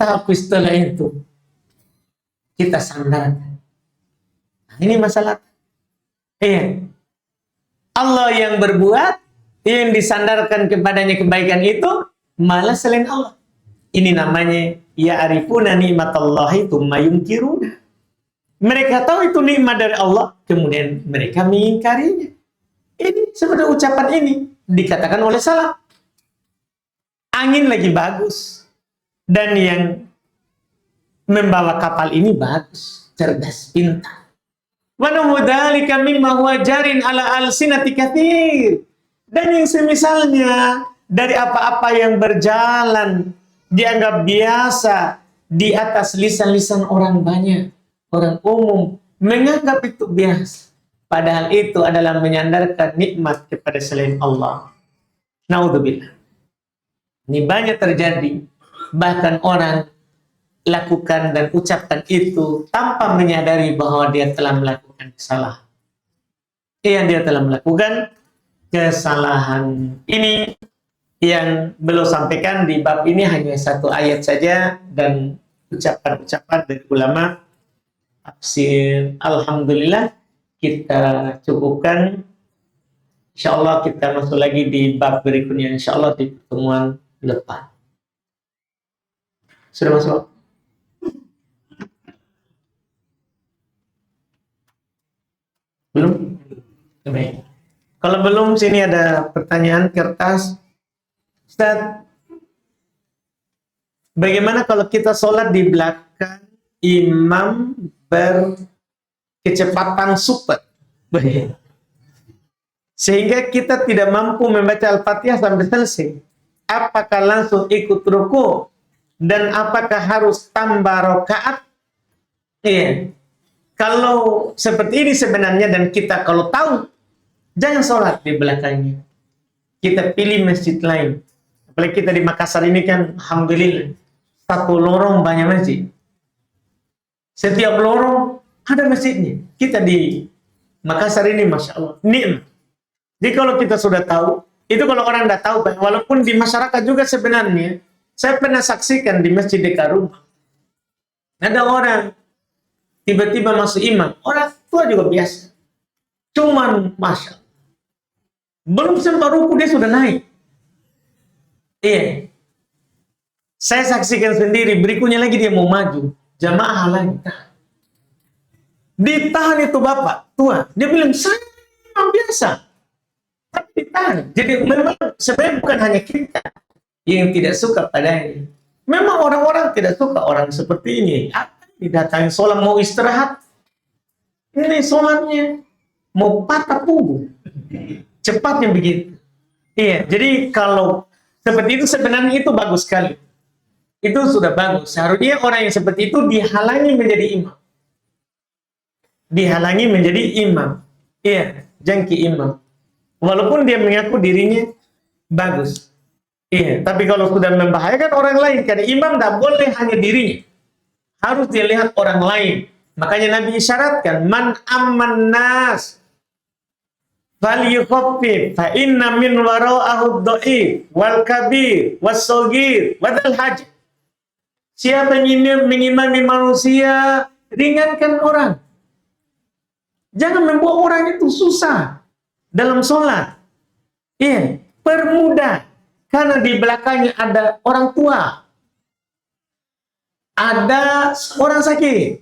Tapi setelah itu kita sandarkan. Nah, ini masalah. Iya. Allah yang berbuat, yang disandarkan kepadanya kebaikan itu malah selain Allah. Ini namanya ya'rifuna ni'matallahi tsumma yunkiruna. Mereka tahu itu nikmat dari Allah, kemudian mereka mengingkarinya. Ini sebenarnya ucapan ini dikatakan oleh salaf. Angin lagi bagus dan yang membawa kapal ini bagus, cerdas, pintar. Wa nudzalika mimma huwa jarin ala alsinati katsir. Dan yang semisalnya dari apa-apa yang berjalan dianggap biasa di atas lisan-lisan orang banyak, orang umum menganggap itu biasa, padahal itu adalah menyandarkan nikmat kepada selain Allah. Naudzubillah. Ini banyak terjadi, bahkan orang lakukan dan ucapkan itu tanpa menyadari bahwa dia telah melakukan kesalahan. Dia telah melakukan kesalahan. Ini yang beliau sampaikan di bab ini hanya satu ayat saja dan ucapan-ucapan dari ulama tafsir. Alhamdulillah kita cukupkan. Insya Allah kita masuk lagi di bab berikutnya. Insya Allah di pertemuan depan. Sudah masuk? Belum? Baik. Kalau belum, sini ada pertanyaan kertas. Ustaz, bagaimana kalau kita sholat di belakang imam berkecepatan super? Sehingga kita tidak mampu membaca Al-Fatihah sampai selesai. Apakah langsung ikut ruku? Dan apakah harus tambah rakaat? Iya. Kalau seperti ini sebenarnya, dan kita kalau tahu, jangan sholat di belakangnya. Kita pilih masjid lain. Apalagi kita di Makassar ini kan, alhamdulillah, satu lorong banyak masjid. Setiap lorong ada masjidnya. Kita di Makassar ini, Masya Allah, nikmat. Jadi kalau kita sudah tahu, itu kalau orang tidak tahu, walaupun di masyarakat juga sebenarnya, saya pernah saksikan di masjid dekat rumah. Ada orang, tiba-tiba masuk imam, orang tua juga biasa. Cuman, Masya Allah, belum sempat ruku dia sudah naik. Iya. Saya saksikan sendiri, berikutnya lagi dia mau maju. Jamaah lagi. Ditahan itu bapak, tua. Dia bilang, saya memang biasa. Tapi ditahan. Jadi memang sebenarnya bukan hanya kita yang tidak suka padanya. Memang orang-orang tidak suka orang seperti ini. Didatangi sholat, mau istirahat. Ini sholatnya mau patah punggung. Cepatnya begitu. Iya, jadi kalau seperti itu sebenarnya itu bagus sekali. Itu sudah bagus. Seharusnya orang yang seperti itu dihalangi menjadi imam. Dihalangi menjadi imam. Iya, jangki imam. Walaupun dia mengaku dirinya bagus. Iya, tapi kalau sudah membahayakan orang lain, karena imam tidak boleh hanya dirinya. Harus dilihat orang lain. Makanya Nabi isyaratkan, man amman nas falyukhaffif fa inna min wara'ahu dhaif wal kabir was saghir wadal haj. Siapa yang ingin mengimami manusia, ringankan orang. Jangan membuat orang itu susah dalam sholat. Iya, permudah. Karena di belakangnya ada orang tua, ada orang sakit,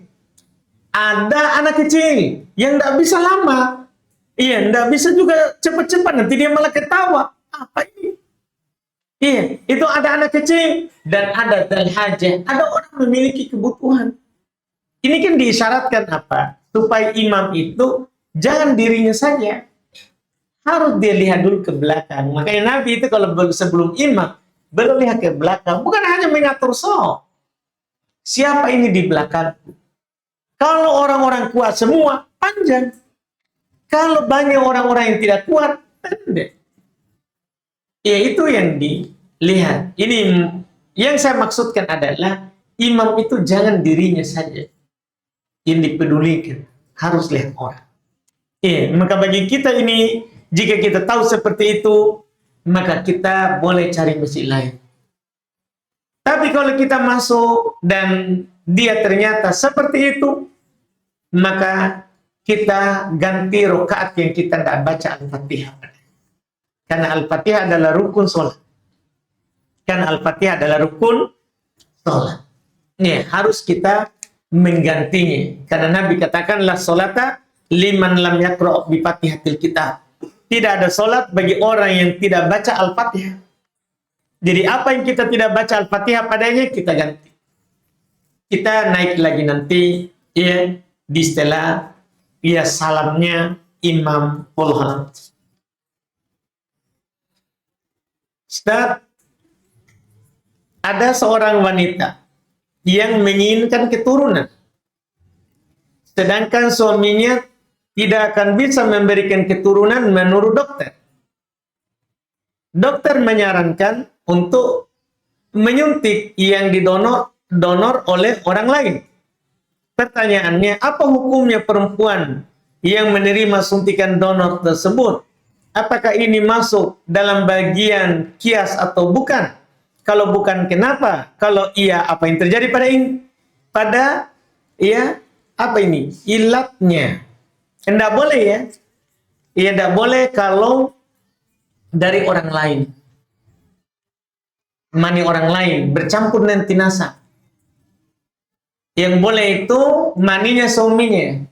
ada anak kecil yang tidak bisa lama. Iya, tidak bisa juga cepat-cepat, nanti dia malah ketawa. Apa ini? Iya, itu ada anak kecil dan ada dal hajah, ada orang memiliki kebutuhan. Ini kan diisyaratkan apa? Supaya imam itu jangan dirinya saja, harus dia lihat dulu ke belakang. Makanya Nabi itu kalau sebelum imam belum lihat ke belakang, bukan hanya mengatur sholat. Siapa ini di belakang? Kalau orang-orang kuat semua, panjang. Kalau banyak orang-orang yang tidak kuat, pendek. Ya itu yang dilihat. Ini yang saya maksudkan adalah imam itu jangan dirinya saja yang dipedulikan, harus lihat orang. Iya, maka bagi kita ini, jika kita tahu seperti itu, maka kita boleh cari masjid lain. Tapi kalau kita masuk dan dia ternyata seperti itu, maka kita ganti rakaat yang kita tidak baca Al-Fatihah. Karena Al-Fatihah adalah rukun sholat. Karena Al-Fatihah adalah rukun sholat. Ini harus kita menggantinya. Karena Nabi katakan, la sholata liman lam yaqra' bi Fatihatil kitab. Tidak ada sholat bagi orang yang tidak baca Al-Fatihah. Jadi apa yang kita tidak baca Al-Fatihah padanya, kita ganti. Kita naik lagi nanti, ya, di setelah ya salamnya Imam Pulhan. Ustaz, ada seorang wanita yang menginginkan keturunan, sedangkan suaminya tidak akan bisa memberikan keturunan menurut dokter. Dokter menyarankan untuk menyuntik yang didonor oleh orang lain. Pertanyaannya, apa hukumnya perempuan yang menerima suntikan donor tersebut? Apakah ini masuk dalam bagian kias atau bukan? Kalau bukan, kenapa? Kalau iya, apa yang terjadi pada apa ini? Ilatnya. Tidak boleh ya. Ya tidak boleh kalau dari orang lain. Mani orang lain bercampur nanti nasab. Yang boleh itu maninya suaminya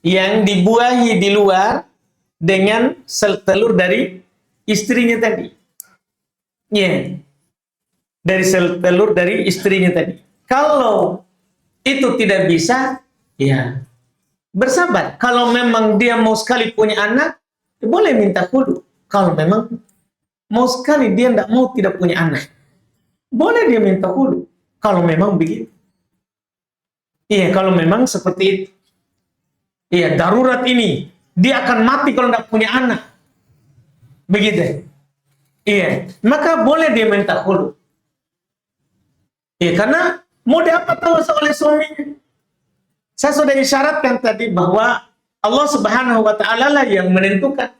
yang dibuahi di luar dengan sel telur dari istrinya tadi. Ya. Dari sel telur dari istrinya tadi. Kalau itu tidak bisa, ya bersabar. Kalau memang dia mau sekali punya anak, boleh minta khulu. Kalau memang mau sekali dia tidak punya anak, boleh dia minta khulu. Kalau memang begitu. Iya, kalau memang seperti itu. Iya, darurat ini. Dia akan mati kalau tidak punya anak. Begitu. Iya, maka boleh dia minta khulu. Iya, karena mau dapat tahu oleh suaminya. Saya sudah isyaratkan tadi bahwa Allah Subhanahu wa Ta'ala lah yang menentukan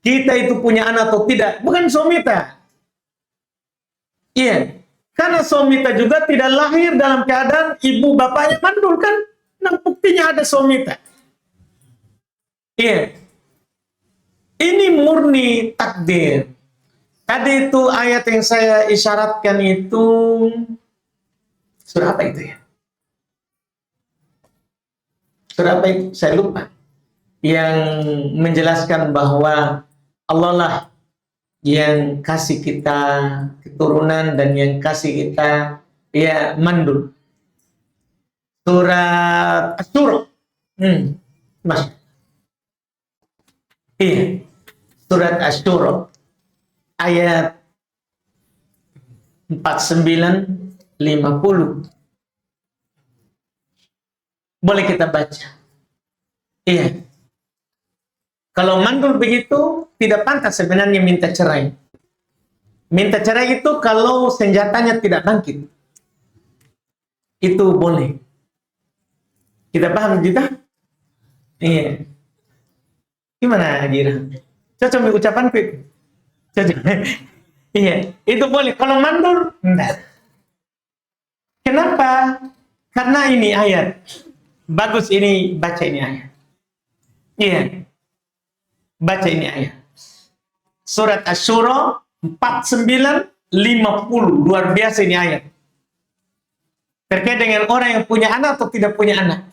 kita itu punya anak atau tidak, bukan suami kita. Iya, karena suami kita juga tidak lahir dalam keadaan ibu bapaknya mandul kan? Nah, buktinya ada suami kita. Iya, ini murni takdir. Tadi itu ayat yang saya isyaratkan itu surah apa itu ya? Surah apa itu? Saya lupa. Yang menjelaskan bahwa Allah lah yang kasih kita keturunan dan yang kasih kita ya mandul. Surat Asy-Syura. Mas. Iya. Surat Asy-Syura ayat 49 50. Boleh kita baca. Iya. Kalau mandul begitu, tidak pantas sebenarnya minta cerai. Minta cerai itu kalau senjatanya tidak bangkit. Itu boleh. Kita paham juga? Iya. Gimana, Gira? Cocok ucapan itu? Cocok. Iya, itu boleh. Kalau mandul, enggak. Kenapa? Karena ini ayat. Bagus ini, baca ini ayat. Iya. Baca ini ayat. Surat Asy-Syura 49 50. Luar biasa ini ayat. Terkait dengan orang yang punya anak atau tidak punya anak.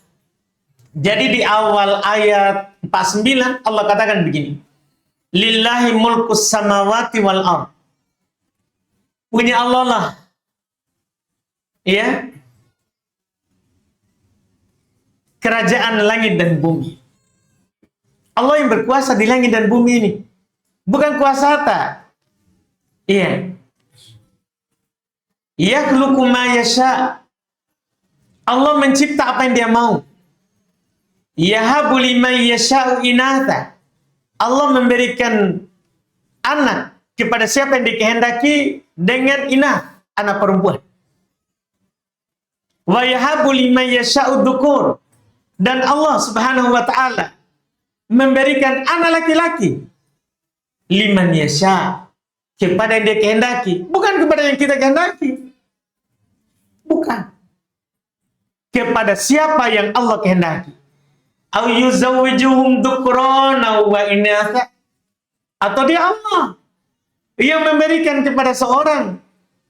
Jadi di awal ayat 49 Allah katakan begini. Lillahi mulkus samawati wal ardh. Punya Allah lah. Ya. Kerajaan langit dan bumi. Allah yang berkuasa di langit dan bumi ini. Bukan kuasa harta. Iya. Yakhluqu ma yasha. Allah mencipta apa yang dia mau. Yahabu liman yasha'u inatha. Allah memberikan anak kepada siapa yang dikehendaki dengan inah, anak perempuan. Wa yahabu liman yasha'u dhukur. Dan Allah Subhanahu wa Ta'ala memberikan anak laki-laki liman yasha, kepada yang dia kehendaki, bukan kepada yang kita kehendaki. Bukan. Kepada siapa yang Allah kehendaki. Au yuzawwijuhum dhukrana wa inatha. Atau dia Allah yang memberikan kepada seorang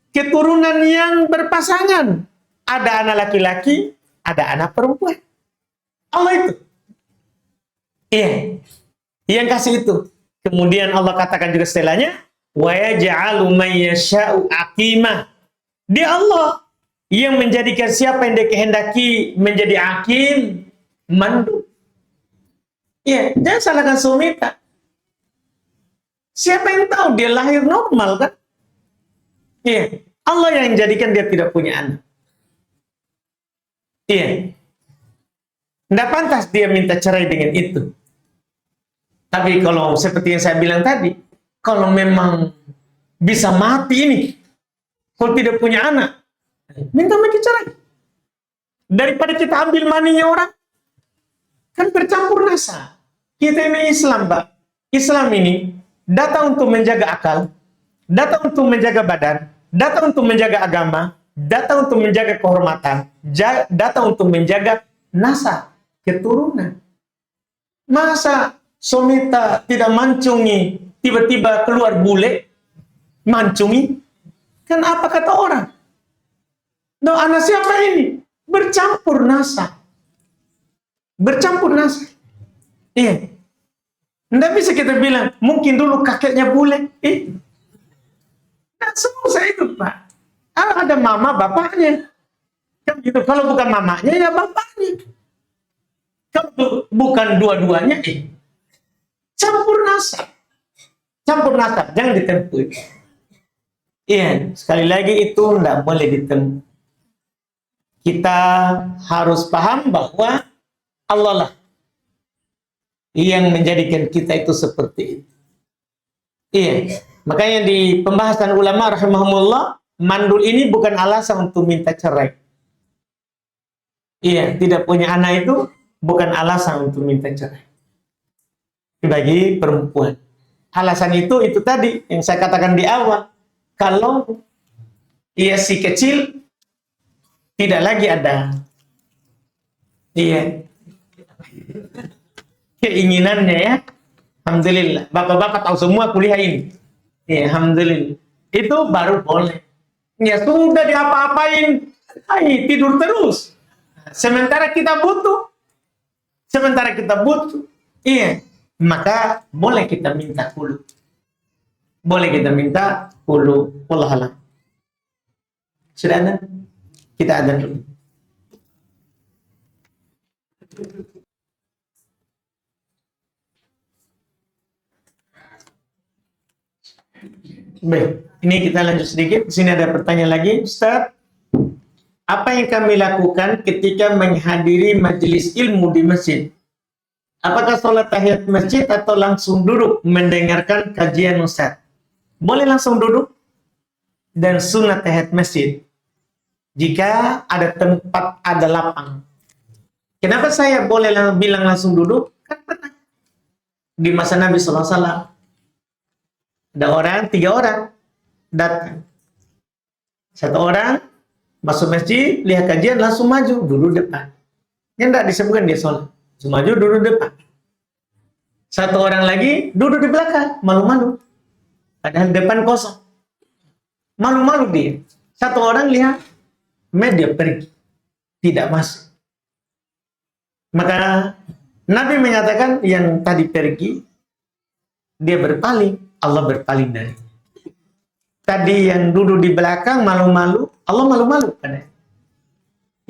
keturunan yang berpasangan. Ada anak laki-laki, ada anak perempuan. Allah itu. Iya. Yang kasih itu. Kemudian Allah katakan juga setelahnya, wa yaj'alu may yasha'u aqimah. Dia Allah yang menjadikan siapa yang dia kehendaki menjadi hakim, mandu. Iya, jangan salahkan suami kita. Siapa yang tahu dia lahir normal kan? Iya, Allah yang jadikan dia tidak punya anak. Iya. Tidak pantas dia minta cerai dengan itu. Tapi kalau seperti yang saya bilang tadi, kalau memang bisa mati ini, kalau tidak punya anak, minta cerai. Daripada kita ambil maninya orang, kan bercampur rasa. Kita ini Islam, Mbak. Islam ini datang untuk menjaga akal, datang untuk menjaga badan, datang untuk menjaga agama, datang untuk menjaga kehormatan, datang untuk menjaga nasab, keturunan. Masa somita tidak mancungi, tiba-tiba keluar bule, mancungi? Kan apa kata orang? No, anak siapa ini? Bercampur nasab. Bercampur nasab. Iya. Nggak bisa kita bilang, mungkin dulu kakeknya bule. Nah, semua saya itu, Pak. Ada mama, bapaknya. Kan gitu. Kalau bukan mamanya, ya bapaknya. Kalau bukan dua-duanya, campur nasab. Campur nasab, jangan ditempuh. Iya, sekali lagi itu tidak boleh ditempuh. Kita harus paham bahwa Allah lah yang menjadikan kita itu seperti itu. Iya, makanya di pembahasan ulama rahimahumullah, mandul ini bukan alasan untuk minta cerai. Iya, tidak punya anak itu bukan alasan untuk minta cerai. Bagi perempuan. Alasan itu tadi yang saya katakan di awal. Kalau ia si kecil tidak lagi ada keinginannya ya. Alhamdulillah. Bapak-bapak tahu semua kuliah ini. Ya, alhamdulillah. Itu baru boleh. Ya sudah diapa-apain, tidur terus. Sementara kita butuh. Iya. Maka boleh kita minta hulu. Wallah alam. Sudah ada? Kita ada dulu. Baik, ini kita lanjut sedikit. Di sini ada pertanyaan lagi, Ustaz. Apa yang kami lakukan ketika menghadiri majelis ilmu di masjid? Apakah sholat tahiyat masjid atau langsung duduk mendengarkan kajian Ustaz? Boleh langsung duduk dan sunat tahiyat masjid jika ada tempat, ada lapang. Kenapa saya boleh bilang langsung duduk? Kan pernah di masa Nabi SAW ada 3 orang datang. 1 orang masuk masjid, lihat kajian, langsung maju, duduk depan. Yang tidak disebutkan dia sholat. Cuma maju, duduk depan. 1 orang lagi duduk di belakang, malu-malu. Padahal depan kosong. Malu-malu dia. 1 orang lihat, dia pergi. Tidak masuk. Maka Nabi menyatakan yang tadi pergi, dia berpaling, Allah berpaling dari. Tadi yang duduk di belakang malu-malu, Allah malu-malu padanya.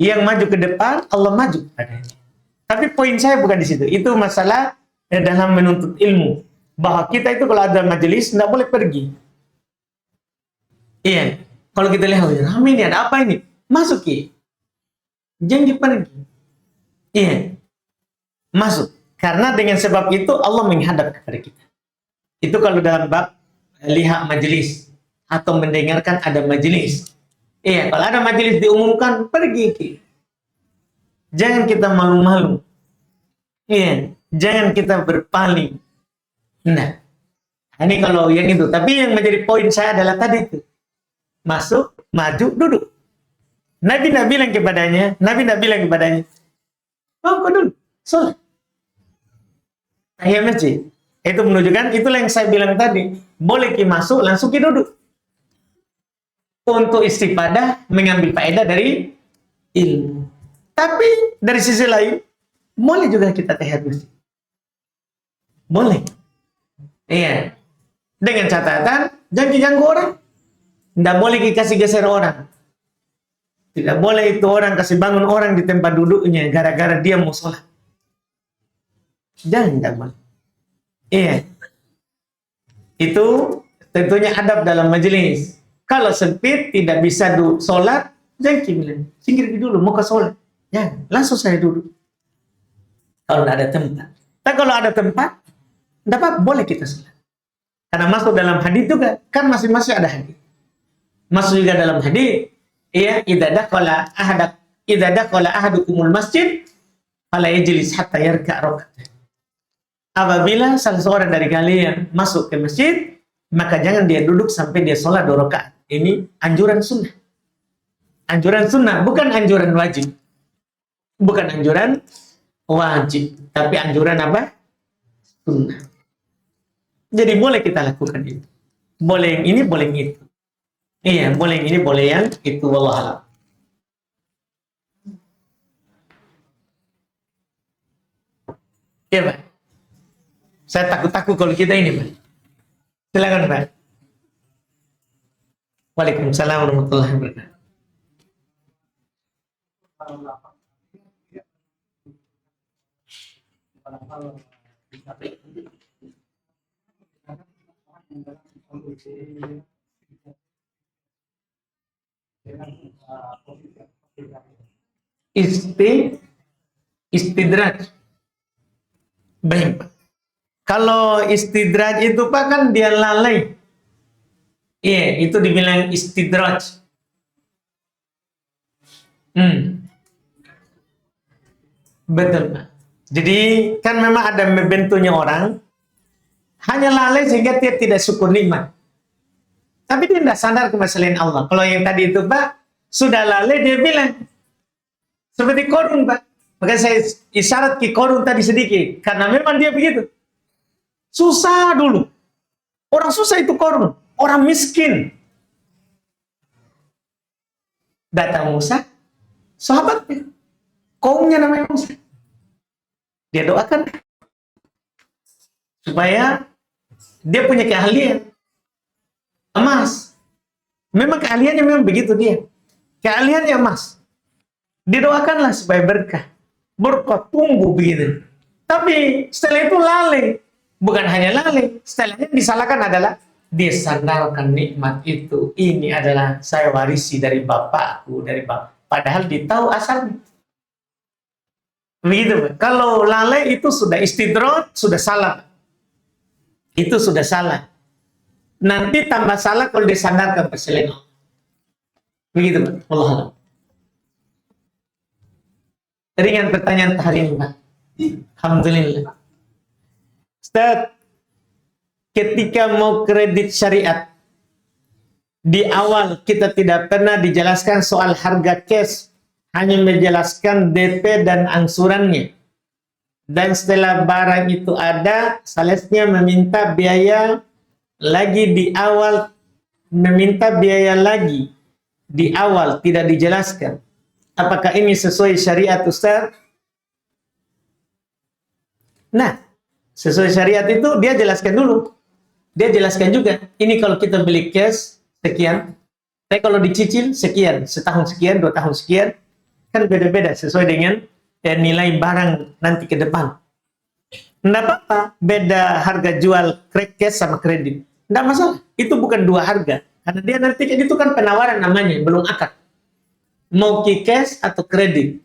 Yang maju ke depan, Allah maju padanya. Tapi poin saya bukan di situ. Itu masalah dalam menuntut ilmu. Bahwa kita itu kalau ada majelis, tidak boleh pergi. Iya. Kalau kita lihat, ramai ini, ada apa ini? Masuk ya. Jangan pergi. Iya. Masuk. Karena dengan sebab itu Allah menghadap kepada kita. Itu kalau dalam bab lihat majelis atau mendengarkan ada majelis. Iya, kalau ada majelis diumumkan, pergi. Jangan kita malu-malu. Iya, jangan kita berpaling. Nah, ini kalau yang itu. Tapi yang menjadi poin saya adalah tadi itu. Masuk, maju, duduk. Nabi tidak bilang kepadanya, oh, kau dulu, sholat. Tahiyat masjid. Itu menunjukkan, itulah yang saya bilang tadi. Boleh masuk, langsung duduk. Untuk istifadah, mengambil faedah dari ilmu. Tapi, dari sisi lain, boleh juga kita tahiyat masjid. Boleh. Iya. Dengan catatan, jangan diganggu orang. Tidak boleh dikasih geser orang. Tidak boleh itu orang kasih bangun orang di tempat duduknya gara-gara dia mau sholat. Jangan, tidak boleh. Iya. Itu tentunya adab dalam majelis. Kalau sempit tidak bisa sholat, jangan bilang, singgir dulu mau ke sholat. Jangan, langsung saya duduk. Kalau tidak ada tempat. Tapi kalau ada tempat, tidak apa, boleh kita sholat. Karena masuk dalam hadis juga, kan masing-masing ada hadis. Masuk juga dalam hadis, ya, idza dakhala ahadukumul masjid fala yajlis hatta yarka' rak'atayn. Apabila salah seorang dari kalian masuk ke masjid, maka jangan dia duduk sampai dia sholat 2 rakaat. Ini anjuran sunnah. Anjuran sunnah, bukan anjuran wajib. Bukan anjuran wajib, tapi anjuran apa? Sunnah. Jadi boleh kita lakukan itu. Boleh yang ini, boleh yang itu. Iya, boleh yang ini, boleh yang itu. Wallahu a'lam. Iya, Pak. Saya takut-takut kalau kita ini, Pak. Silakan, Pak. Waalaikumsalam warahmatullahi wabarakatuh. Isti, istidraj. Baik, Pak. Kalau istidraj itu, Pak, kan dia lalai. Iya, itu dibilang istidraj. Betul, Pak. Jadi kan memang ada bentuknya orang hanya lalai sehingga dia tidak syukur nikmat. Tapi dia tidak sadar ke selain Allah. Kalau yang tadi itu, Pak, sudah lalai dia bilang seperti Korun, Pak. Maka saya isyarat ke Korun tadi sedikit karena memang dia begitu. Susah dulu. Orang susah itu Korun, orang miskin. Datang Musa, sahabatnya, kaumnya namanya Musa. Dia doakan supaya dia punya keahlian emas. Memang keahliannya memang begitu dia. Keahliannya emas. Didoakanlah supaya berkah. Berkah tumbuh begitu. Tapi setelah itu lalai. Bukan hanya lalai. Setelahnya disalahkan adalah dia sandarkan nikmat itu. Ini adalah saya warisi dari bapakku, dari bapak. Padahal dia tahu asalnya. Begitu. Kalau lalai itu sudah istidrot, sudah salah. Itu sudah salah. Nanti tambah salah kalau disandarkan ke selain Allah. Begitu, Pak. Allah Allah. Ringan pertanyaan hari ini, Pak. Alhamdulillah. Ustaz, ketika mau kredit syariat, di awal kita tidak pernah dijelaskan soal harga cash, hanya menjelaskan DP dan angsurannya. Dan setelah barang itu ada, salesnya meminta biaya lagi di awal, meminta biaya lagi di awal, tidak dijelaskan. Apakah ini sesuai syariat, Ustaz? Nah, sesuai syariat itu dia jelaskan dulu. Dia jelaskan juga, ini kalau kita beli cash, sekian. Tapi kalau dicicil, sekian. Setahun sekian, 2 tahun sekian. Kan beda-beda sesuai dengan nilai barang nanti ke depan. Tidak apa-apa, beda harga jual cash sama kredit. Tidak masalah, itu bukan dua harga. Karena dia nanti itu kan penawaran namanya, belum akad. Mau cash atau kredit.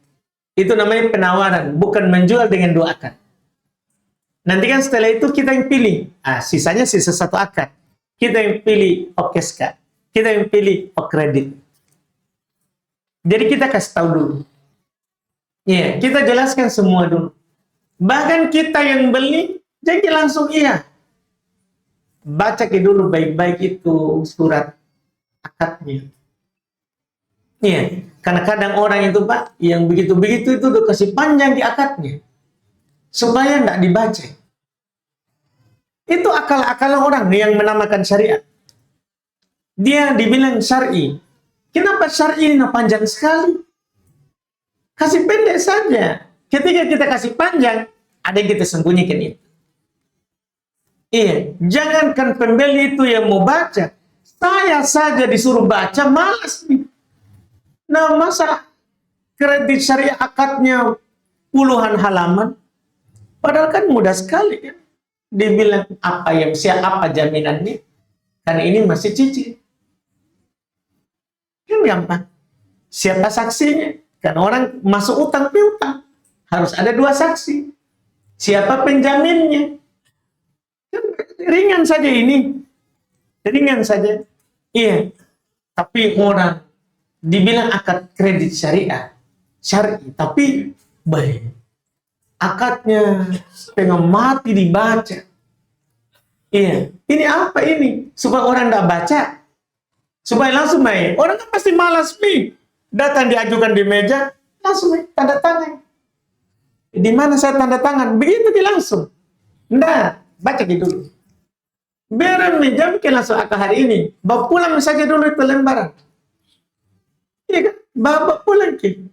Itu namanya penawaran, bukan menjual dengan dua akad. Nanti kan setelah itu kita yang pilih. Sisanya sisa 1 akad. Kita yang pilih cash, kita yang pilih kredit. Jadi kita kasih tahu dulu. Iya, kita jelaskan semua dulu. Bahkan kita yang beli, jadi langsung iya. Baca dulu baik-baik itu surat akadnya. Iya, karena kadang orang itu, Pak, yang begitu-begitu itu udah kasih panjang di akadnya. Supaya tidak dibaca. Itu akal-akalan orang yang menamakan syariat. Dia dibilang syar'i. Kenapa syar'i ini panjang sekali? Kasih pendek saja. Ketika kita kasih panjang, ada yang kita sembunyikan itu. Iya, jangankan pembeli itu yang mau baca. Saya saja disuruh baca, malas nih. Nah, masa kredit syariah akadnya puluhan halaman? Padahal kan mudah sekali ya. Dibilang apa jaminannya? Karena ini masih cicil. Kan gampang. Siapa saksinya? Kan orang masuk utang piutang. Harus ada 2 saksi. Siapa penjaminnya? Kan ringan saja ini. Ringan saja. Iya. Tapi orang dibilang akad kredit syariah. Syar'i. Tapi baik. Akadnya setengah mati dibaca. Iya. Ini apa ini? Supaya orang tidak baca. Supaya langsung main. Orang kan pasti malas nih. Datang diajukan di meja. langsung tanda tangan. Di mana saya tanda tangan? Begitu dia langsung. Nah, baca dulu. Biar menjamkan langsung akal hari ini. Bawa pulang saja dulu itu lembaran. Iya kan? Bawa pulang ke.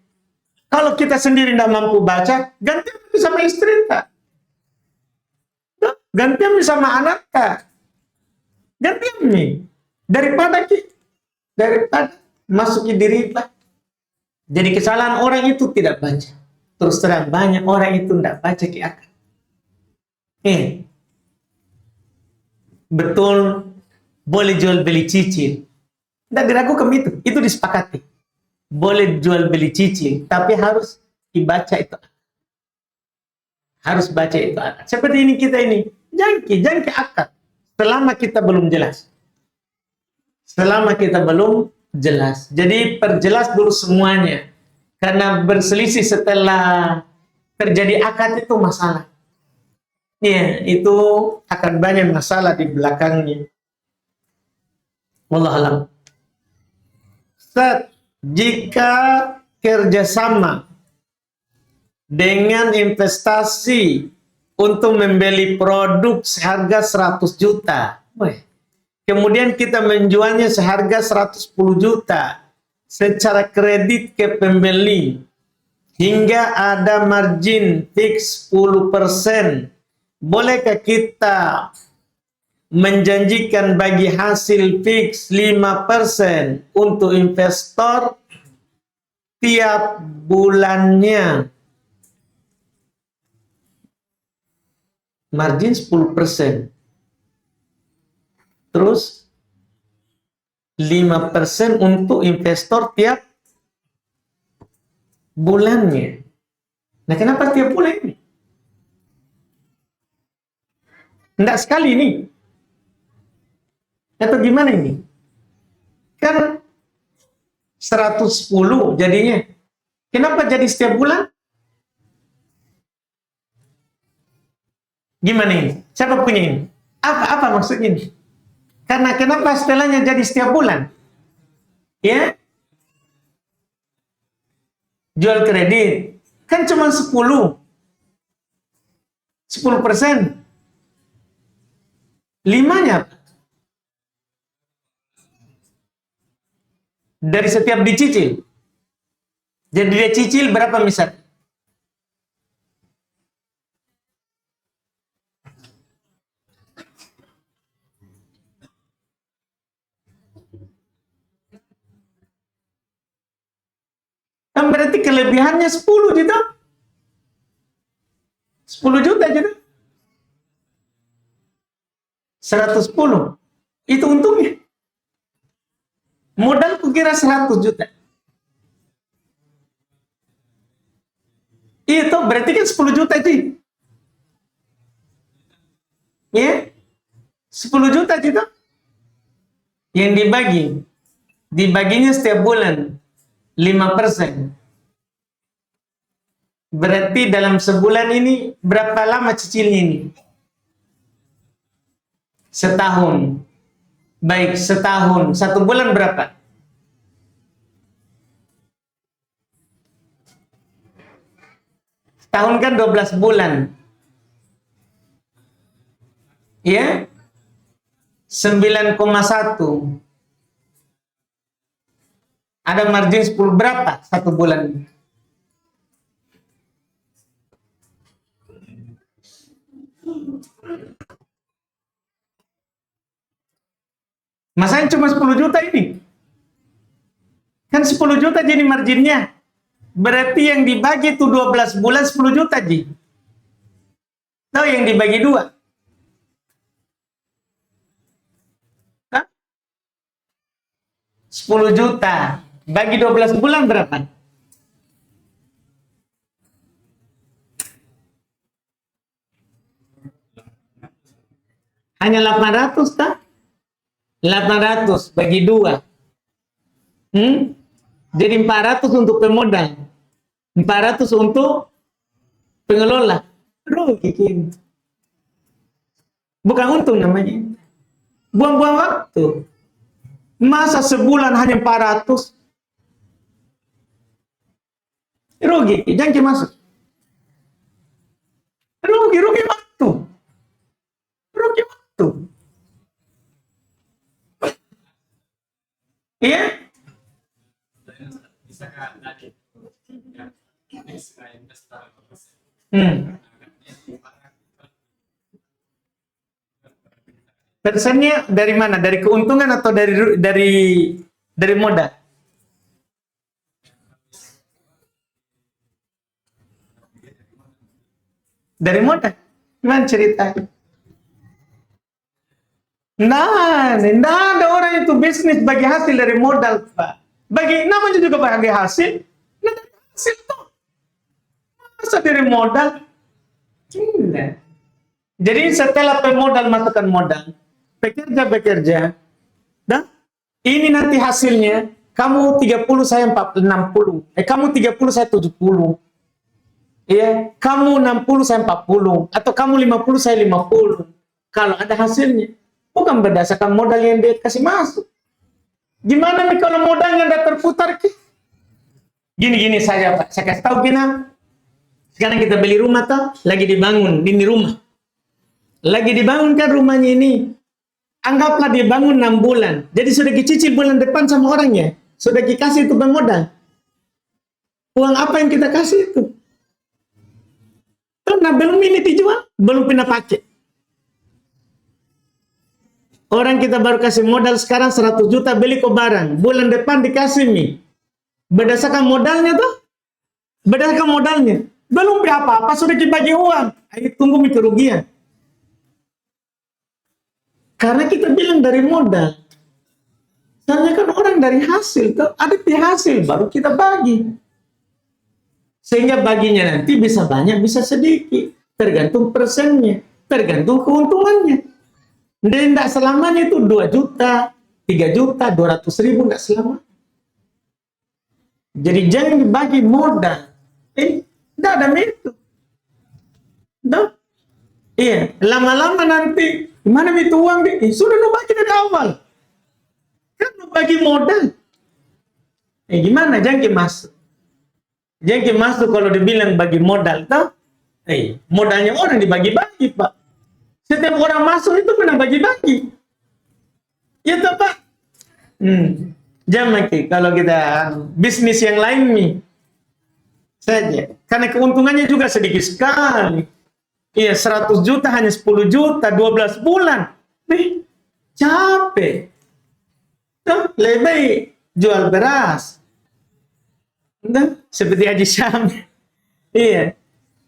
Kalau kita sendiri tidak mampu baca, gantian sama istri tak. Gantian sama anak tak. Gantian nih. Daripada masuki diri lah. Jadi kesalahan orang itu tidak baca. Terus terang banyak orang itu tidak baca ke akal. Betul, boleh jual beli cicil. Tidak diragukan itu disepakati. Boleh jual beli cicil, tapi harus dibaca itu. Harus baca itu akad. Seperti ini kita ini, jangan ke akad. Selama kita belum jelas. Jadi perjelas dulu semuanya. Karena berselisih setelah terjadi akad itu masalah. Ya, itu akan banyak masalah di belakangnya. Wallahu a'lam. Jika kerjasama dengan investasi untuk membeli produk seharga 100 juta, kemudian kita menjualnya seharga 110 juta secara kredit ke pembeli, hingga ada margin fix 10%. Bolehkah kita menjanjikan bagi hasil fix 5% untuk investor tiap bulannya? Margin 10%. Terus 5% untuk investor tiap bulannya. Nah, kenapa tiap bulan ini? Enggak sekali ini. Atau gimana ini? Kan 110 jadinya. Kenapa jadi setiap bulan? Gimana ini? Siapa punya ini? Apa maksudnya ini? Karena kenapa setelahnya jadi setiap bulan? Ya? Jual kredit. Kan cuma 10%. Limanya apa? Dari setiap dicicil. Jadi dia cicil berapa misal? Kan berarti kelebihannya 10 juta. 10 juta gitu. 110. Itu untungnya. Modal kukira 100 juta. Itu berarti kan 10 juta itu. Ya? 10 juta itu. Yang dibaginya setiap bulan 5%. Berarti dalam sebulan ini berapa lama cicilnya ini? Setahun. Baik, setahun. 1 bulan berapa? Setahun kan 12 bulan. Ya? 9,1. Ada margin 10 berapa? 1 bulan. Masanya cuma 10 juta ini. Kan 10 juta jadi marginnya. Berarti yang dibagi itu 12 bulan 10 juta, Ji. Tahu yang dibagi 2? Hah? 10 juta. Bagi 12 bulan berapa? Hanya 800, tak? 800 bagi 2. Jadi 400 untuk pemodal. 400 untuk pengelola. Rugi gitu. Bukan untung namanya. Buang-buang waktu. Masa sebulan hanya 400? Rugi, jangan masuk. Rugi waktu. Rugi waktu. Iya? Pesannya dari mana? Dari keuntungan atau dari modal? Dari modal. Gimana ceritanya? Nah, ada orang itu bisnis bagi hasil dari modal, Pak. Bagi namanya juga bagi hasil. Nah, dari hasil tuh. Masa dari modal? Tidak. Jadi setelah pemodal masukkan modal, bekerja, dan ini nanti hasilnya, kamu 30, saya 60. Kamu 30, saya 70. Iya, kamu 60, saya 40. Atau kamu 50, saya 50. Kalau ada hasilnya. Bukan berdasarkan modal yang dia kasih masuk. Gimana nih kalau modalnya udah terputar? Gini saja, Pak. Saya kasih tahu gini. Sekarang kita beli rumah, toh, lagi dibangun. Ini rumah. Lagi dibangun kan rumahnya ini. Anggaplah dibangun 6 bulan. Jadi sudah dicicil bulan depan sama orangnya. Sudah dikasih itu modal. Uang apa yang kita kasih itu? Nah, belum ini dijual. Belum pernah pakai. Orang kita baru kasih modal sekarang 100 juta beli ke barang. Bulan depan dikasih nih. Berdasarkan modalnya tuh. Berdasarkan modalnya. Belum apa-apa sudah dibagi uang. Ayo tunggu kerugian. Karena kita bilang dari modal. Soalnya kan orang dari hasil. Tuh. Ada di hasil baru kita bagi. Sehingga baginya nanti bisa banyak bisa sedikit. Tergantung persennya. Tergantung keuntungannya. Dan tidak selamanya itu 2 juta, 3 juta, 200 ribu, tidak selamanya. Jadi jangan dibagi modal. Tidak ada itu. Tidak. Iya, lama-lama nanti, gimana itu uang? Sudah lu bagi dari awal. Kan lu bagi modal. Gimana? Jangan masuk. Jangan masuk kalau dibilang bagi modal. Tahu? Modalnya orang dibagi-bagi, Pak. Setiap orang masuk itu pernah bagi-bagi. Ya toh, Pak? Jangan kalau kita bisnis yang lain nih saja. Karena keuntungannya juga sedikit sekali. Iya, 100 juta hanya 10 juta, 12 bulan. Capek. Tuh, lebih baik jual beras. Tuh, seperti Haji Syam. Iya.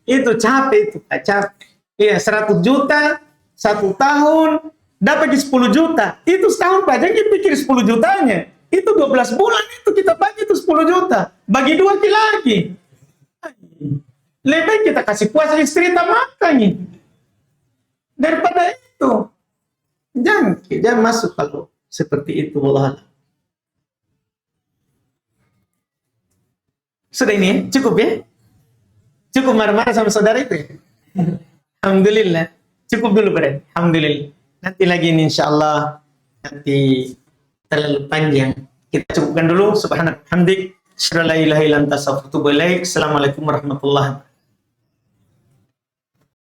Itu capek itu, Pak, capek. Iya, 100 juta 1 tahun dapat 10 juta. Itu setahun Pak, jangan pikir 10 jutanya. Itu 12 bulan itu kita bagi itu 10 juta. Bagi 2 lagi. Lebih baik kita kasih puasa istri tak makan. Daripada itu. Jangan masuk kalau seperti itu. Allah. Sudah ini cukup ya? Cukup marah-marah sama saudara itu ya? Alhamdulillah. Cukup dulu berarti. Alhamdulillah. Nanti lagi ini insyaallah nanti terlalu panjang. Kita cukupkan dulu. Subhanallah. Hamdik. Assalamualaikum warahmatullahi wabarakatuh.